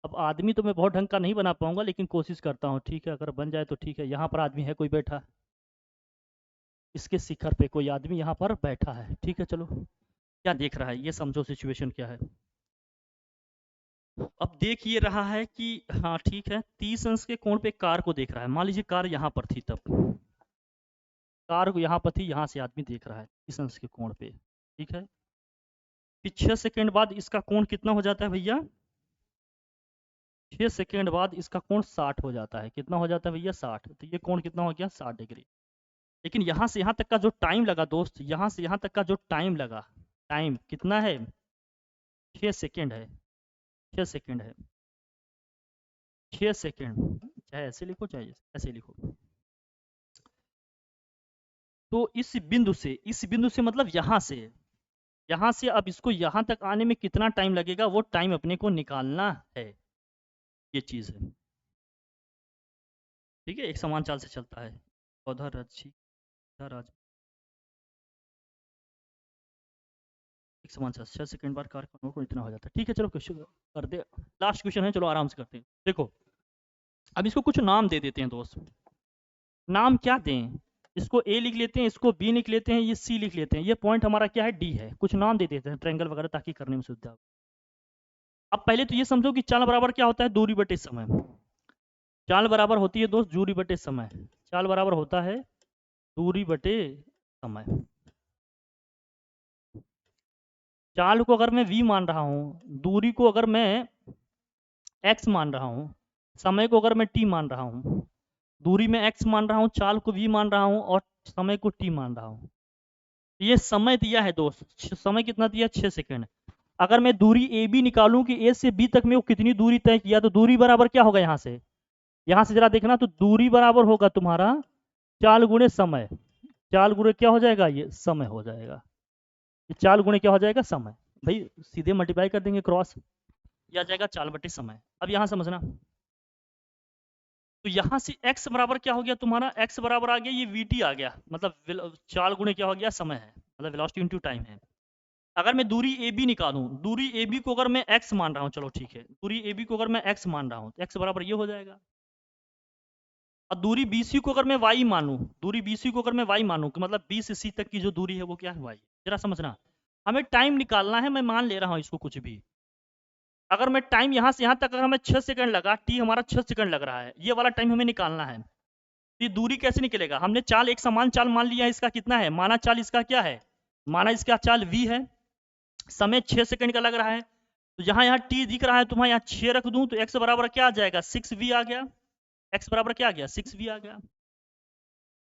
अब आदमी तो मैं बहुत ढंग का नहीं बना पाऊंगा, लेकिन कोशिश करता हूँ, ठीक है, अगर बन जाए तो ठीक है। यहाँ पर आदमी है कोई बैठा, इसके शिखर पे कोई आदमी यहाँ पर बैठा है, ठीक है। चलो क्या देख रहा है ये समझो, सिचुएशन क्या है। अब देख ये रहा है कि हाँ ठीक है, 30 अंश के कोण पे कार को देख रहा है। मान लीजिए कार यहाँ पर थी, तब कार को यहाँ पर थी, यहाँ से आदमी देख रहा है 30 अंश के कोण पे, ठीक है। फिर 6 सेकंड बाद इसका कोण कितना हो जाता है भैया? 6 सेकंड बाद इसका कोण 60 हो जाता है। कितना हो जाता है भैया? 60। तो ये कोण कितना हो गया? 60 डिग्री। लेकिन यहाँ से यहाँ तक का जो टाइम लगा दोस्त, यहाँ से यहाँ तक का जो टाइम लगा, टाइम कितना है? 6 सेकंड है, 6 सेकंड है, 6 सेकंड। चाहे ऐसे लिखो चाहे ऐसे लिखो। तो इस बिंदु से मतलब यहाँ से अब इसको यहाँ तक आने में कितना टाइम लगेगा, वो टाइम अपने को निकालना है। ये चीज है, ठीक है। एक समान चाल से चलता है पौधा राज एक समान चाल 6 सेकंड बाद कार का को इतना हो जाता है, ठीक है। चलो क्वेश्चन कर दे, लास्ट क्वेश्चन है, चलो आराम से करते हैं। देखो अब इसको कुछ नाम दे देते हैं दोस्त। नाम क्या दें? इसको ए लिख लेते हैं, इसको बी लिख लेते हैं, ये सी लिख लेते हैं, ये पॉइंट हमारा क्या है? डी है। कुछ नाम दे देते हैं ट्रायंगल वगैरह, ताकि करने में सुविधा हो। अब पहले तो ये समझो कि चाल बराबर क्या होता है? दूरी बटे समय। चाल बराबर होती है दोस्त दूरी बटे समय। चाल बराबर होता है दूरी बटे समय। चाल को अगर मैं v मान रहा हूँ, दूरी को अगर मैं x मान रहा हूँ, समय को अगर मैं t मान रहा हूँ, दूरी में x मान रहा हूँ, चाल को v मान रहा हूँ और समय को t मान रहा हूँ। ये समय दिया है दोस्त, समय कितना दिया? 6 सेकंड। अगर मैं दूरी ए बी निकालूं कि ए से बी तक में वो कितनी दूरी तय किया, तो दूरी बराबर क्या होगा? यहाँ से जरा देखना, तो दूरी बराबर होगा तुम्हारा चाल गुणे समय। चाल गुणे क्या हो जाएगा? ये समय हो जाएगा। ये चाल गुणे क्या हो जाएगा? समय। भाई सीधे मल्टीप्लाई कर देंगे, क्रॉस, ये आ जाएगा चाल बटे समय। अब यहाँ समझना, तो यहाँ से x बराबर क्या हो गया तुम्हारा? x बराबर आ गया ये vt आ गया, मतलब चाल गुणे क्या हो गया? समय है, मतलब वेलोसिटी इनटू टाइम है। अगर मैं दूरी ए बी निकालूं, दूरी ए बी को अगर मैं x मान रहा हूँ, चलो ठीक है, दूरी ए बी को अगर मैं x मान रहा हूँ तो x बराबर ये हो जाएगा। और दूरी बी सी को अगर मैं y मानूं, दूरी बी सी को अगर मैं y मानूं, तो मतलब बी से सी तक की जो दूरी है वो क्या है? y। जरा समझना, हमें टाइम निकालना है, मैं मान ले रहा हूँ इसको कुछ भी। अगर मैं टाइम यहाँ से यहाँ तक अगर हमें 6 सेकंड लगा, टी हमारा 6 सेकंड लग रहा है, ये वाला टाइम हमें निकालना है। ये दूरी कैसे निकलेगा? हमने चाल एक समान चाल मान लिया है, इसका कितना है? माना चाल इसका क्या है? माना इसका चाल v है, समय 6 सेकंड का लग रहा है, तो यहाँ यहाँ t दिख रहा है, तो मैं यहाँ 6 रख दूं तो x बराबर क्या आ जाएगा? 6v आ गया। x बराबर क्या आ गया? 6v आ गया।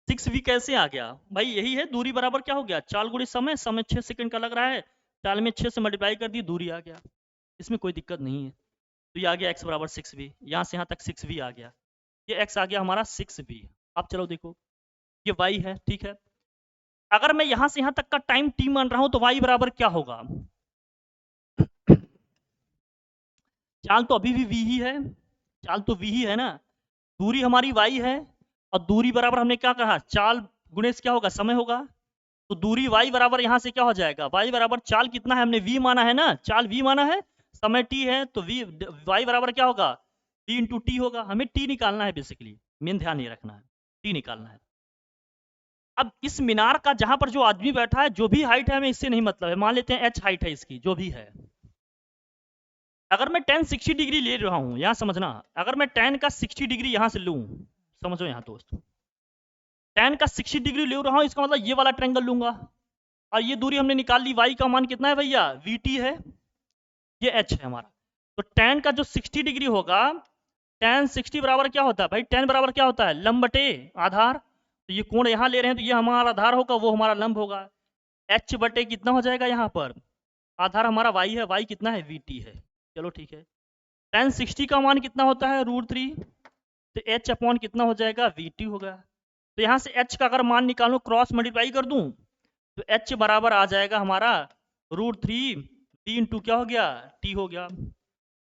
6v कैसे आ गया भाई? यही है, दूरी बराबर क्या हो गया? चाल गुणे समय, समय 6 सेकंड का लग रहा है, चाल में 6 से मल्टीप्लाई कर दी, दूरी आ गया। इसमें कोई दिक्कत नहीं है। तो ये आ गया x बराबर 6v, यहाँ से यहाँ तक 6v आ गया, ये x आ गया हमारा 6v। अब चलो देखो, ये y है, ठीक है। अगर मैं यहाँ से यहाँ तक का टाइम t मान रहा हूँ, तो y बराबर क्या होगा? चाल तो अभी भी v ही है, चाल तो v ही है ना, दूरी हमारी y है, और दूरी बराबर हमने क्या कहा? चाल गुणे से क्या होगा? समय होगा। तो दूरी y बराबर यहाँ से क्या हो जाएगा? y बराबर चाल कितना है? हमने v माना है ना, चाल v माना है, समय t है, तो y बराबर क्या होगा? v इंटू टी होगा। हमें t निकालना है, बेसिकली मेन ध्यान ये रखना है, t निकालना है। अब इस मीनार का जहां पर जो आदमी बैठा है, जो भी हाइट है, हमें इससे नहीं मतलब है, मान लेते हैं h हाइट है इसकी, जो भी है। अगर मैं tan 60 डिग्री ले रहा हूं, यहां समझना, अगर मैं tan का 60 डिग्री यहां से लूं, समझो यहां दोस्त, tan का 60 डिग्री ले रहा हूं, इसका मतलब ये वाला ट्रायंगल लूंगा, और ये दूरी हमने निकाल ली, y का मान कितना है भैया? vt है, ये h है हमारा। तो tan का जो 60 डिग्री होगा, tan 60 बराबर क्या होता है भाई? tan बराबर क्या होता है? लंब बटे आधार। तो ये कोण यहाँ ले रहे हैं, तो ये हमारा आधार होगा, वो हमारा लंब होगा। h बटे कितना हो जाएगा यहाँ पर? आधार हमारा y है, y कितना है, vt है। चलो ठीक है। tan 60 का मान कितना होता है, √3, तो h अपॉन कितना हो जाएगा, vt होगा। तो यहाँ से h का अगर मान निकालूं, क्रॉस मल्टीप्लाई कर दूं, तो h बराबर आ जाएगा हमारा √3 v इंटू क्या हो गया, t हो गया।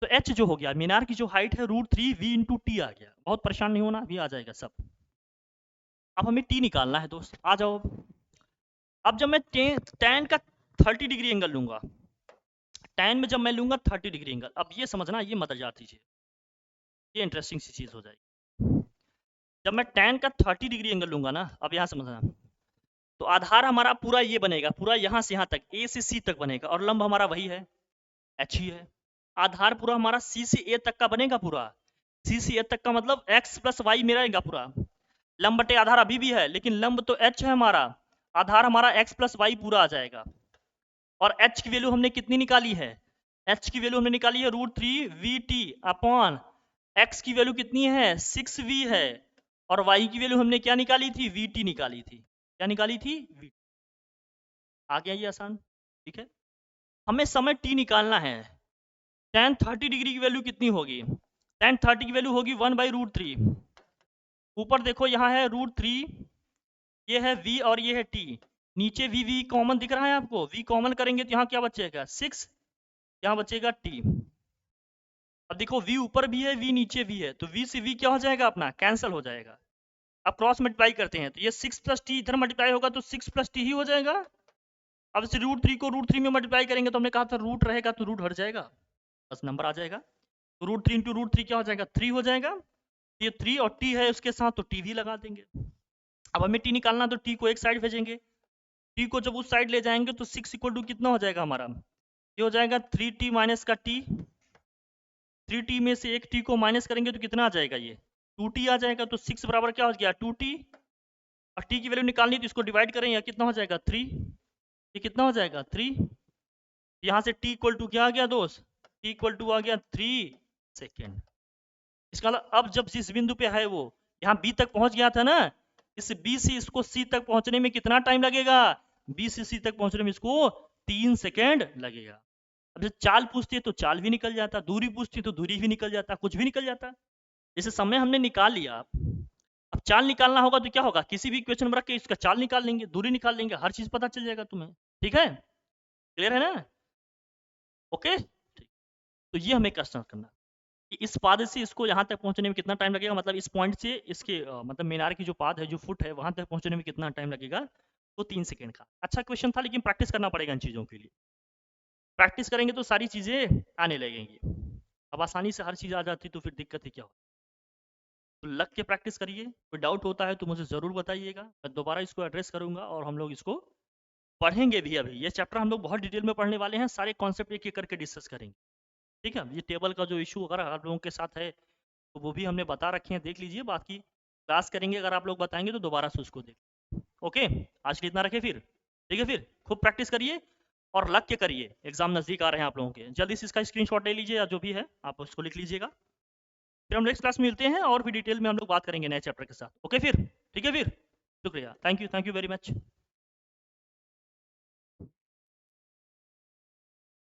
तो h जो हो गया, मीनार की जो हाइट है √3 v इंटू टी आ गया। बहुत परेशान नहीं होना, भी आ जाएगा सब। अब हमें t निकालना है दोस्त, आ जाओ। अब जब मैं tan का 30 डिग्री एंगल लूंगा, tan में जब मैं लूंगा 30 डिग्री एंगल, अब ये समझना, ये मत जाती चीज, ये इंटरेस्टिंग सी चीज हो जाएगी। जब मैं tan का 30 डिग्री एंगल लूंगा ना, अब यहाँ समझना, तो आधार हमारा पूरा ये बनेगा, पूरा यहाँ से यहाँ तक, a से c तक बनेगा, और लंब हमारा वही है, h ही है। आधार पूरा हमारा c से a तक का बनेगा, पूरा c से a तक का मतलब x प्लस y में रहेगा पूरा। लंब बटे आधार अभी भी है, लेकिन लंब तो h है हमारा, आधार हमारा x प्लस y पूरा आ जाएगा। और h की वैल्यू हमने कितनी निकाली है, h की वैल्यू हमने निकाली है √3 vt अपॉन x की वैल्यू कितनी है, 6v है, और y की वैल्यू हमने क्या निकाली थी, vt निकाली थी। क्या निकाली थी, vt। आ गया ये आसान, ठीक है। हमें समय t निकालना है। tan 30 डिग्री की वैल्यू कितनी होगी, tan 30 की वैल्यू होगी 1/√3। ऊपर देखो यहाँ है √3, ये है v और ये है t, नीचे v कॉमन दिख रहा है आपको, v कॉमन करेंगे तो यहाँ क्या बचेगा, 6, यहाँ बचेगा t। अब देखो v ऊपर भी है, v नीचे भी है, तो v से v क्या हो जाएगा अपना, कैंसिल हो जाएगा। अब क्रॉस मल्टीप्लाई करते हैं, तो ये 6 प्लस टी इधर मल्टीप्लाई होगा तो 6 प्लस टी ही हो जाएगा। अब इसे √3 को √3 में मल्टीप्लाई करेंगे, तो हमने कहा था रूट रहेगा तो रूट हट जाएगा, बस नंबर आ जाएगा। तो √3 इंटू √3 क्या हो जाएगा, 3 हो जाएगा। ये 3 और t है उसके साथ, तो t भी लगा देंगे। अब हमें t निकालना, तो t को एक साइड भेजेंगे, t को जब उस साइड ले जाएंगे तो 6 इक्वल टू कितना हो जाएगा हमारा, ये हो जाएगा 3t माइनस का t। 3t में से एक t को माइनस करेंगे तो कितना आ जाएगा, ये 2t आ जाएगा। तो 6 बराबर क्या हो गया, 2t। और t की वैल्यू निकालनी तो इसको डिवाइड करें, या कितना हो जाएगा 3, ये कितना हो जाएगा 3। यहाँ से t इक्वल टू क्या आ गया दोस्त, t इक्वल टू आ गया 3 सेकेंड। इसका मतलब अब जब जिस बिंदु पे है वो यहाँ b तक पहुंच गया था ना, इस b से इसको c तक पहुंचने में कितना टाइम लगेगा, b से c तक पहुंचने में इसको 3 सेकेंड लगेगा। अब जब चाल पूछती है तो चाल भी निकल जाता, दूरी पूछती है तो दूरी भी निकल जाता, कुछ भी निकल जाता। जैसे समय हमने निकाल लिया, अब चाल निकालना होगा तो क्या होगा, किसी भी क्वेश्चन में रख के इसका चाल निकाल लेंगे, दूरी निकाल लेंगे, हर चीज पता चल जाएगा तुम्हें। ठीक है, क्लियर है ना, ओके ठीक। तो ये हमें क्वेश्चन करना कि इस पाद से इसको यहाँ तक पहुंचने में कितना टाइम लगेगा, मतलब इस पॉइंट से इसके मतलब मीनार की जो पाद है, जो फुट है, वहां तक पहुंचने में कितना टाइम लगेगा, तो 3 सेकेंड का। अच्छा क्वेश्चन था, लेकिन प्रैक्टिस करना पड़ेगा इन चीज़ों के लिए। प्रैक्टिस करेंगे तो सारी चीज़ें आने लगेंगी। अब आसानी से हर चीज़ आ जाती तो फिर दिक्कत ही क्या हो। तो लग के प्रैक्टिस करिए, कोई डाउट होता है तो मुझे ज़रूर बताइएगा, मैं दोबारा इसको एड्रेस करूँगा और हम लोग इसको पढ़ेंगे भी। अभी ये चैप्टर हम लोग बहुत डिटेल में पढ़ने वाले हैं, सारे कॉन्सेप्ट एक एक करके डिस्कस करेंगे। ठीक है, ये टेबल का जो इशू अगर आप लोगों के साथ है तो वो भी हमने बता रखे हैं, देख लीजिए। बाकी क्लास करेंगे, अगर आप लोग बताएंगे तो दोबारा से उसको देख। ओके, आज के लिए इतना रखें फिर, ठीक है। फिर खूब प्रैक्टिस करिए और लग के करिए, एग्जाम नज़दीक आ रहे हैं आप लोगों के। जल्दी से इसका स्क्रीनशॉट ले लीजिए, या जो भी है आप उसको लिख लीजिएगा। फिर हम नेक्स्ट क्लास में मिलते हैं और भी डिटेल में हम लोग बात करेंगे नए चैप्टर के साथ। ओके फिर, ठीक है फिर, शुक्रिया, थैंक यू वेरी मच।